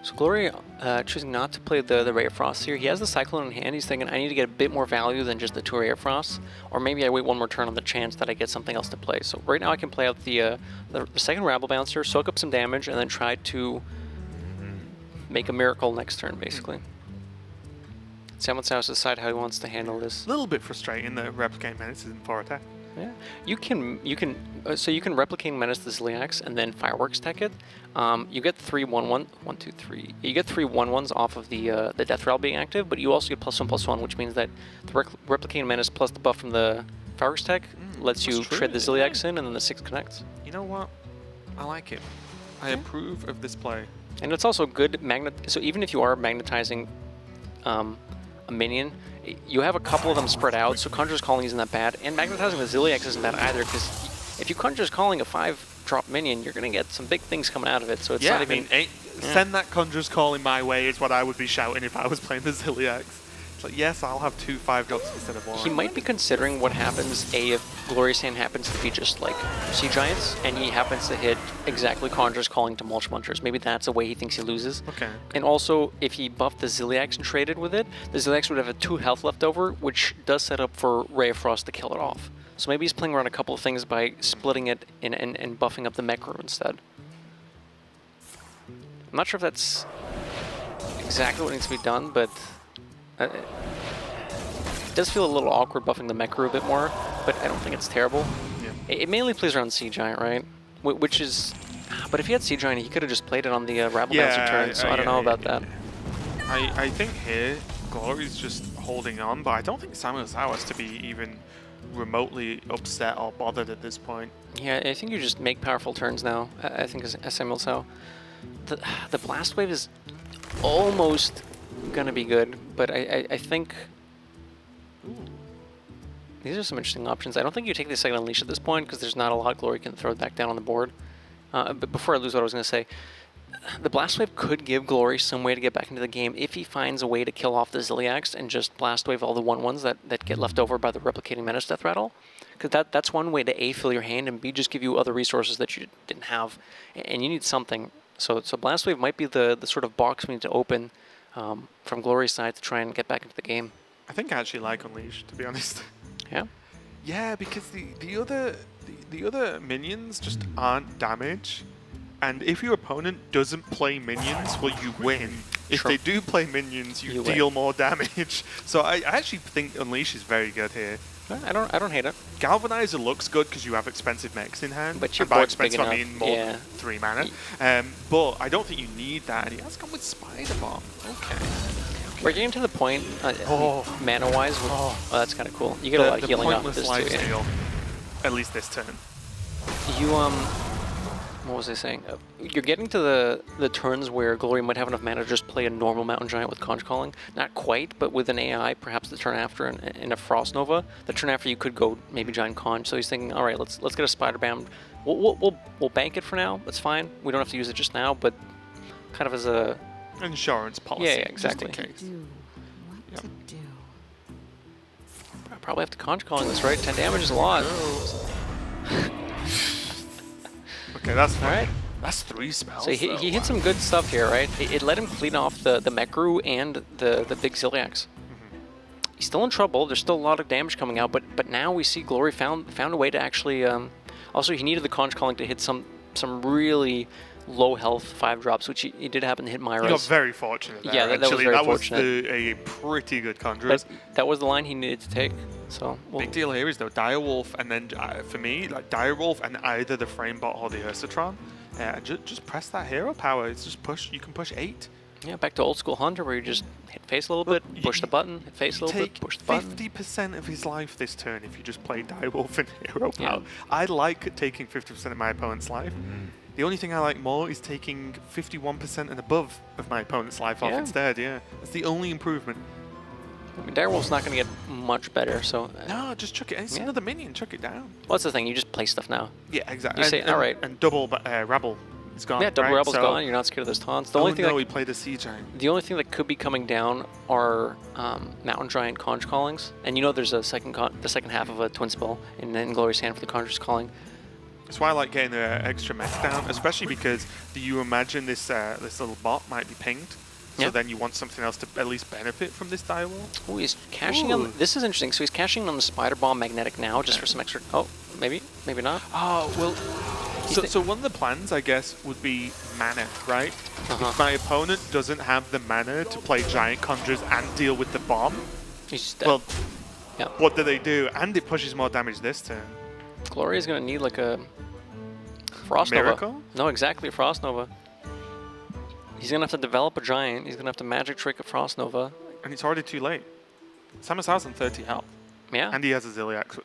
So Glory choosing not to play the Ray of Frost here. He has the Cyclone in hand. He's thinking, I need to get a bit more value than just the 2 Ray of Frost, or maybe I wait one more turn on the chance that I get something else to play. So right now I can play out the second Rabble Bouncer, soak up some damage, and then try to make a miracle next turn, basically. SamuelTsao has to decide how he wants to handle this. A little bit frustrating that Replicating Menace isn't for attack. Yeah, you can Replicating Menace the Ziliax and then Fireworks tech it. You get 3 1/1, 1, 2, 3. You get 3 1/1s off of the Death Rattle being active, but you also get +1/+1, which means that the Replicating Menace plus the buff from the Fireworks tech lets you trade the Ziliax in, and then the 6 connects. You know what? I like it. I approve of this play. And it's also good so even if you are magnetizing a minion, you have a couple of them spread out, so Conjurer's Calling isn't that bad, and magnetizing the Ziliax isn't bad either, because if you Conjurer's Calling a 5-drop minion, you're going to get some big things coming out of it, so it's not even... Send that Conjurer's Calling my way is what I would be shouting if I was playing the Ziliax. It's like, yes, I'll have 2 5-drops instead of 1. He might be considering what happens, if Glorious Hand happens to be just like Sea Giants, and he happens to hit exactly Conjurer's Calling to Mulch Munchers. Maybe that's a way he thinks he loses. Okay. And also, if he buffed the Ziliax and traded with it, the Ziliax would have a 2 health left over, which does set up for Ray of Frost to kill it off. So maybe he's playing around a couple of things by splitting it and buffing up the Mech Crew instead. I'm not sure if that's exactly what needs to be done, but... it does feel a little awkward buffing the Mech Crew a bit more, but I don't think it's terrible. Yeah. It mainly plays around Sea Giant, right? Which is... But if he had Sea Giant, he could have just played it on the Rabble Bouncer turn, so I don't know about that. I think here, Glory's just holding on, but I don't think SamuelTsao has to be even remotely upset or bothered at this point. Yeah, I think you just make powerful turns now, I think, as SamuelTsao. The Blast Wave is almost gonna be good, but I think... These are some interesting options. I don't think you take the second Unleash at this point because there's not a lot Glory can throw back down on the board. But before I lose what I was going to say, the Blast Wave could give Glory some way to get back into the game if he finds a way to kill off the Ziliax and just Blast Wave all the 1/1s that get left over by the Replicating Menace Death Rattle. Because that's one way to A, fill your hand, and B, just give you other resources that you didn't have. And you need something. So Blast Wave might be the sort of box we need to open from Glory's side to try and get back into the game. I think I actually like Unleash, to be honest. Yeah? Yeah, because the other minions just aren't damage. And if your opponent doesn't play minions, well, you win. If they do play minions, you deal more damage. So I actually think Unleash is very good here. I don't hate it. Galvanizer looks good because you have expensive mechs in hand. But your and by board's big expensive, I enough. mean more Yeah. than 3 mana. But I don't think you need that. And he has come with Spider Bomb. Okay. We're getting to the point, mana-wise. Oh, that's kind of cool. You get a lot of healing off pointless this life too. steal, at least this turn. You what was I saying? You're getting to the turns where Glory might have enough mana to just play a normal Mountain Giant with Conch Calling. Not quite, but with an AI, perhaps the turn after in a Frost Nova. The turn after you could go maybe Giant Conch. So he's thinking, all right, let's get a Spider Bam. We'll bank it for now. That's fine. We don't have to use it just now, but kind of as a Insurance policy. Yeah, exactly. Just in case. What to do? I probably have to Conch Calling this, right? 10 damage is a lot. Okay, that's fine. Alright. That's 3 spells. So he hit some good stuff here, right? It let him clean off the Mekru and the big Ziliax. He's still in trouble. There's still a lot of damage coming out, but now we see Glory found a way to actually. Also, he needed the Conch Calling to hit some really low health 5 drops, which he did happen to hit Myra's. He got very fortunate there. Yeah, that was actually. very that fortunate. was a pretty good Conjurers. That was the line he needed to take. So Big deal here is though Direwolf, and then for me, like Direwolf and either the Framebot or the Ursatron, just press that hero power. It's just push. You can push 8. Yeah, back to old school Hunter where you just hit face a little bit, push the button, hit face a little bit, push the button. 50% of his life this turn if you just play Direwolf and hero Yeah. power. I like taking 50% of my opponent's life. The only thing I like more is taking 51% and above of my opponent's life off Yeah. instead. Yeah, that's the only improvement. I mean, Direwolf's not going to get much better, so. No, just chuck it. It's Yeah. another minion. Chuck it down. What's the thing? You just play stuff now. Yeah, exactly. You say, all right. And double Rebel is gone. Yeah, double right? Rebel's So- gone. You're not scared of those taunts. The Oh only thing no, that we played the Sea Giant. The only thing that could be coming down are Mountain Giant Conch Callings, and you know there's a the second half of a Twin Spell in Glory's hand for the Conjurer's Calling. That's why I like getting the extra mech down, especially because do you imagine this this little bot might be pinged? So Yeah. then you want something else to at least benefit from this Direwolf? Oh, he's cashing on. This is interesting. So he's cashing on the Spider Bomb Magnetic now, just for some extra. Oh, maybe not. Oh, well, He's so one of the plans, I guess, would be mana, right? If my opponent doesn't have the mana to play Giant Conjurers and deal with the bomb, He's just dead. well, Yeah. what do? And it pushes more damage this turn. Glory is gonna need like a Frost Nova. Miracle? No, exactly, Frost Nova. He's gonna have to develop a giant. He's gonna have to magic trick a Frost Nova. And it's already too late. SamuelTsao on 30 health. Yeah. And he has a Ziliax.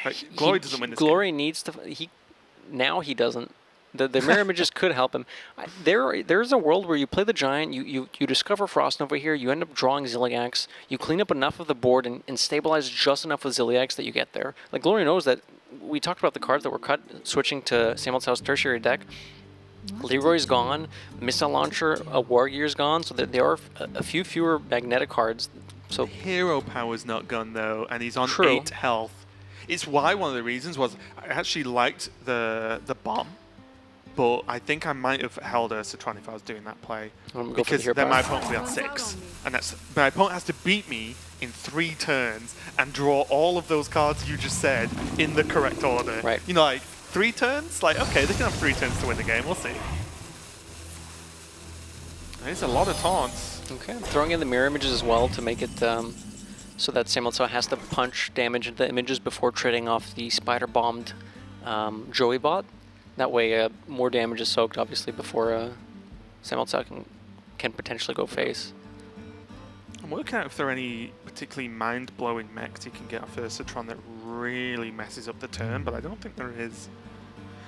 Like, Glory doesn't win this Glory needs to. Now he doesn't. The mirror images could help him. There's a world where you play the giant, you discover Frost Nova here, you end up drawing Ziliax, you clean up enough of the board and stabilize just enough with Ziliax that you get there. Like Glory knows that. We talked about the cards that were cut, switching to SamuelTsao's tertiary deck. Leroy's gone, Missile Launcher, a War Gear's gone, so there are a few fewer magnetic cards. So Hero power's not gone though, and he's on True. 8 health. It's why one of the reasons was I actually liked the bomb, but I think I might have held Ursatron if I was doing that play. I'm gonna go for the Because hero then power. my opponent will be on 6. And my opponent has to beat me in 3 turns and draw all of those cards you just said in the correct order. Right. You know, like 3 turns? Like, okay, they can have 3 turns to win the game. We'll see. There's a lot of taunts. Okay, I'm throwing in the mirror images as well to make it so that SamuelTsao has to punch damage into the images before trading off the spider-bombed Joey bot. That way more damage is soaked, obviously, before SamuelTsao can potentially go face. I'm working out if there are any particularly mind-blowing mechs you can get off Ursatron that really messes up the turn, but I don't think there is.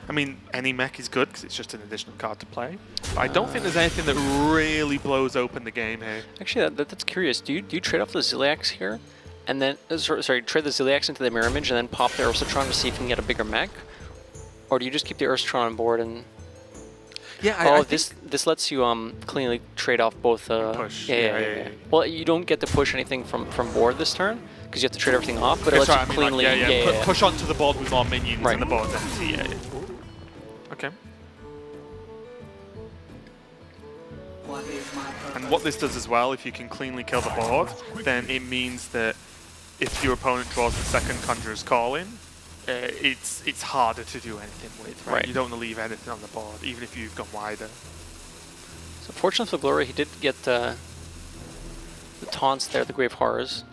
I mean, any mech is good because it's just an additional card to play. But I don't think there's anything that really blows open the game here. Actually, that's curious. Do you trade off the Ziliax here, and then sorry, trade the Ziliax into the mirror image and then pop the Ursatron to see if you can get a bigger mech, or do you just keep the Ursatron on board and? Yeah, Oh, this lets you cleanly trade off both. Push. Yeah. Well, you don't get to push anything from board this turn because you have to trade everything off, but it lets That's you right, I mean, cleanly. like, push onto the board with more minions Right. and the board's empty. Yeah. Okay. And what this does as well, if you can cleanly kill the board, then it means that if your opponent draws the second Conjurer's Call in, it's harder to do anything with, right? Right. You don't want to leave anything on the board, even if you've gone wider. So fortunately for Glory, he did get the taunts there, the Grave Horrors.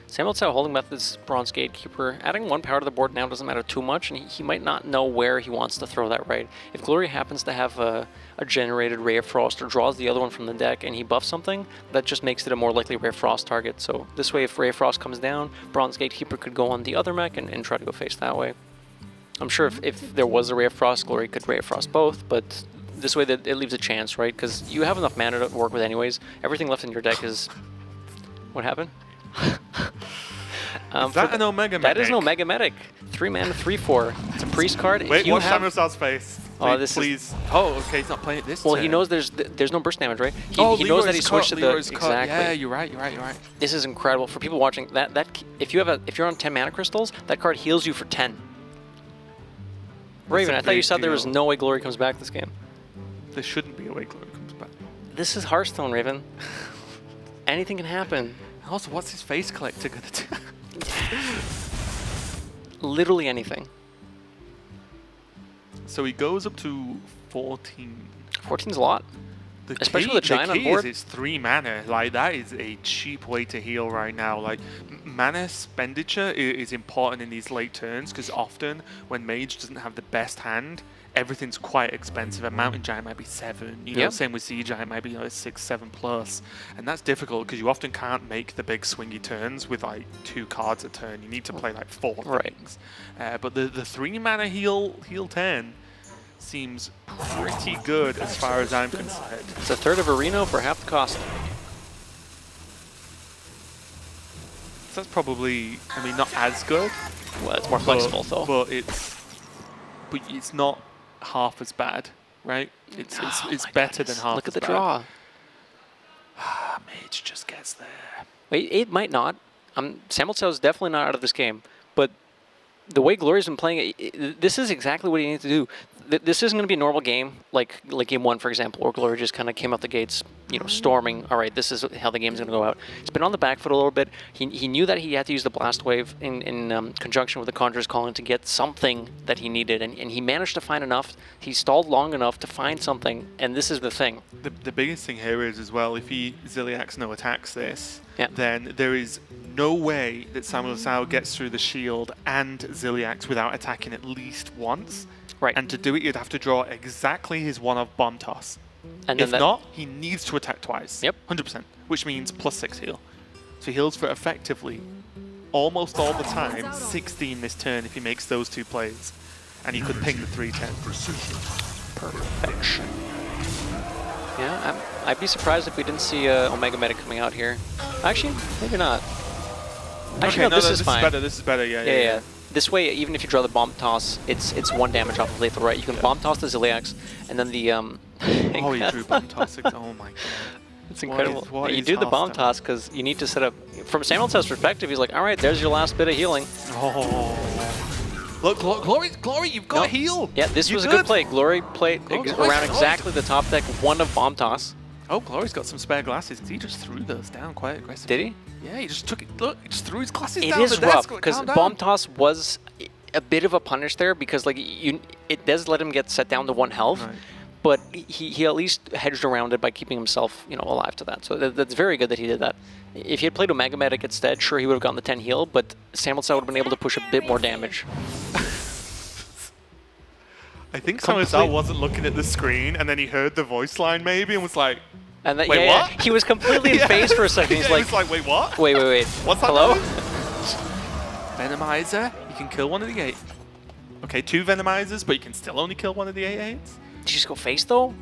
SamuelTsao holding Method's Bronze Gatekeeper. Adding 1 power to the board now doesn't matter too much, and he might not know where he wants to throw that right. If Glory happens to have a generated Ray of Frost or draws the other one from the deck and he buffs something, that just makes it a more likely Ray of Frost target. So this way, if Ray of Frost comes down, Bronze Gatekeeper could go on the other mech and try to go face that way. I'm sure if there was a Ray of Frost, Glory could Ray of Frost both, but this way that it leaves a chance, right? Because you have enough mana to work with anyways. Everything left in your deck is... What happened? Is that an Omega Medic? That is an Omega Medic. 3 mana, 3/4. It's a priest card. Wait, watch SamuelTsao's face. Please. Oh, okay, he's not playing it this Well, turn. he knows there's no burst damage, right? He knows that he switched to the... Exactly. Yeah, you're right. This is incredible. For people watching, if you're on 10 mana crystals, that card heals you for 10. Raven, I thought you said there was no way Glory comes back this game. There shouldn't be a way Glory comes back. This is Hearthstone, Raven. Anything can happen. Also, what's his face collector gonna do? Literally anything. So he goes up to 14. 14's a lot. Especially with a giant on board. It's 3 mana. Like, that is a cheap way to heal right now. Like, mana expenditure is important in these late turns because often when Mage doesn't have the best hand, everything's quite expensive. A Mountain Giant might be 7. You know, same with Sea Giant might be 6, 7 plus. And that's difficult because you often can't make the big swingy turns with like 2 cards a turn. You need to play like 4 things. But the 3 mana heal 10 seems pretty good as far as I'm concerned. It's a third of Arena for half the cost. So that's probably, I mean, not as good. Well, it's more flexible though. But it's not half as bad, right? It's better than half. Look at as the bad. draw. Mage just gets there. Wait, it might not. SamuelTsao is definitely not out of this game, but the way Glory's been playing it, this is exactly what he needs to do. This isn't going to be a normal game, like game 1, for example, where Glory just kind of came out the gates, storming. All right, this is how the game's going to go out. He's been on the back foot a little bit. He knew that he had to use the Blast Wave in conjunction with the Conjurer's Calling to get something that he needed, and he managed to find enough. He stalled long enough to find something, and this is the thing. The biggest thing here is as well, if he Ziliax no attacks this, yeah, then there is no way that SamuelTsao gets through the shield and Ziliax without attacking at least once. Right. And to do it, you'd have to draw exactly his 1-off Bomb Toss. And if not, he needs to attack twice. Yep. 100%, which means +6 heal. So he heals for effectively, almost all the time, 16 this turn if he makes those 2 plays. And he could ping the 310. Perfection. Yeah, I'd be surprised if we didn't see Omega Medic coming out here. Actually, maybe not. Actually, Okay, no, this is fine. This is better, Yeah. This way, even if you draw the Bomb Toss, it's 1 damage off of lethal, right? You can Bomb Toss the Ziliax, and then the... oh, he drew Bomb Toss. Oh my god. It's incredible. What You is do the Bomb Hearthstone? Toss because you need to set up... From SamuelTsao's perspective, he's like, all right, there's your last bit of healing. Oh. Look, Glory, you've got heal. Yeah, this was a good play. Glory played around exactly the top deck, 1 of Bomb Toss. Oh, Glory's got some spare glasses. He just threw those down quite aggressively. Did he? Yeah, he just took it. Look, he just threw his glasses It down is the desk. rough because Calm down. Bomb Toss was a bit of a punish there because it does let him get set down to 1 health, Right. but he at least hedged around it by keeping himself alive to that. So that's very good that he did that. If he had played Omega Medic instead, sure he would have gotten the 10 heal, but SamuelTsao would have been able to push a bit more damage. I think SamuelTsao wasn't looking at the screen, and then he heard the voice line maybe, and was like, And that, wait, yeah, what? he was completely in phase for a second. He's Yeah, like, wait, what? wait. What's that? Hello? Venomizer, you can kill 1 of the 8. Okay, 2 Venomizers, but you can still only kill 1 of the 8/8s. Did you just go face though?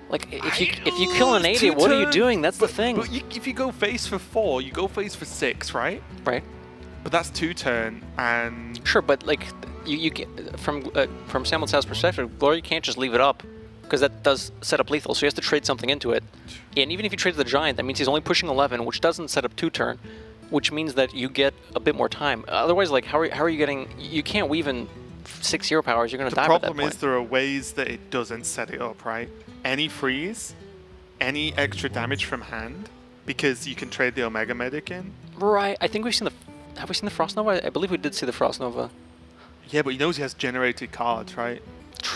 Like if you kill an 8/8, what are you doing? That's the thing. But if you go face for 4, you go face for 6, right? Right. But that's 2 turn, and Sure, but like you can, from SamuelTsao's perspective, Glory can't just leave it up because that does set up lethal. So he has to trade something into it. And even if he trades the Giant, that means he's only pushing 11, which doesn't set up 2 turn, which means that you get a bit more time. Otherwise, like how are you getting? You can't weave in 6 hero powers. You're gonna die the at that problem point. is there are ways that it doesn't set it up, right? Any freeze, any extra damage from hand, because you can trade the Omega Medic in. Right. I think we've seen the. Have we seen the Frost Nova? I believe we did see the Frost Nova. Yeah, but he knows he has generated cards, right?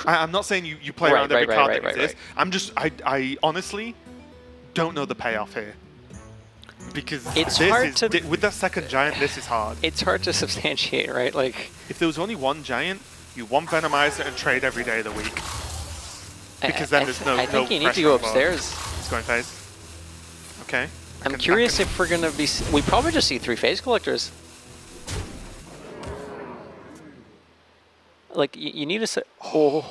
I'm not saying you play around every card that exists. I'm just, I honestly don't know the payoff here. Because It's this hard is, to- with that second giant, this is hard. It's hard to substantiate, right? Like, If there was only one giant, you one Venomizer and trade every day of the week. Because then there's no I think you need to pressure go on board. upstairs. It's going phase. Okay. I'm curious if we're gonna be. We probably just see 3 phase collectors. Like you need to. Oh,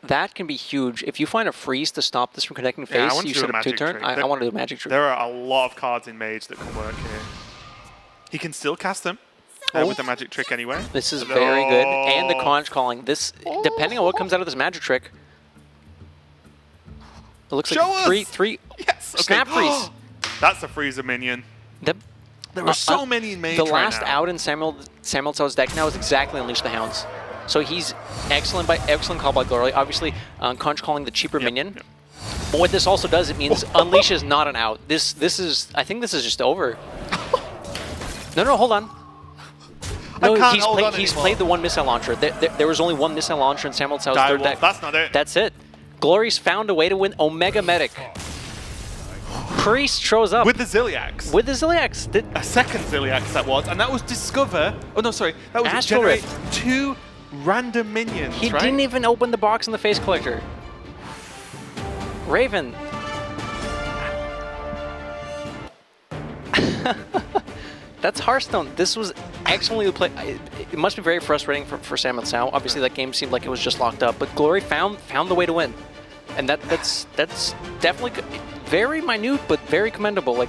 that can be huge. If you find a freeze to stop this from connecting Yeah, I phase, want you to do a set up 2 magic turn. trick. I want to do a magic trick. There are a lot of cards in Mage that can work here. He can still cast them with the magic trick anyway. This is very good, and the conch calling. This, depending on what comes out of this magic trick, it looks Show like us! three. Yes. Okay. Snap freeze. That's a freezer minion. The, There are so many in Mage The right last now. out in SamuelTsao deck now is exactly Unleash the Hounds. So he's excellent call by Glory. Obviously, conch calling the cheaper minion. Yep. But what this also does, it means Unleash is not an out. This is, I think this is just over. No, hold on. No, can't he's, hold on he's anymore. played the 1 missile launcher. There was only 1 missile launcher in SamuelTsao's third Direwolf, deck. that's not it. That's it. Glory's found a way to win. Omega Medic. Priest shows up With the Ziliax. with the Ziliax. A second Ziliax that was, and that was discover. Oh no, sorry, that was Astral generate Rift. 2 random minions. He right? didn't even open the box in the face collector. Raven. That's Hearthstone. This was excellently played. It must be very frustrating for SamuelTsao. Obviously, that game seemed like it was just locked up, but Glory found the way to win, and that's definitely very minute, but very commendable. Like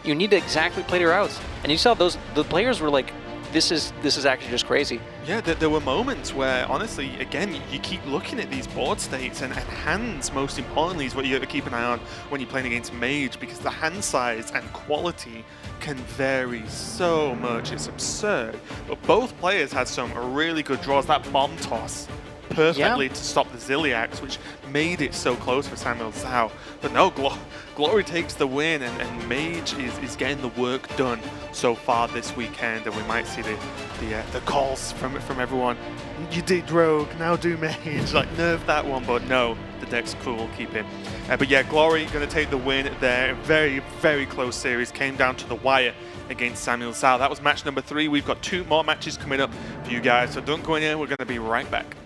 you need to exactly play your routes, and you saw the players were like, this is actually just crazy. Yeah, there were moments where, honestly, again, you keep looking at these board states, and hands, most importantly, is what you have to keep an eye on when you're playing against Mage, because the hand size and quality can vary so much. It's absurd. But both players had some really good draws. That bomb toss perfectly to stop the Ziliax, which made it so close for SamuelTsao. But no, Glory takes the win, and Mage is getting the work done so far this weekend, and we might see the calls from everyone. You did Rogue, now do Mage. Like, nerf that one, but no, the deck's cool, keep it. But yeah, Glory going to take the win there. Very, very close series. Came down to the wire against SamuelTsao. That was match number 3. We've got 2 more matches coming up for you guys, so don't go anywhere. We're going to be right back.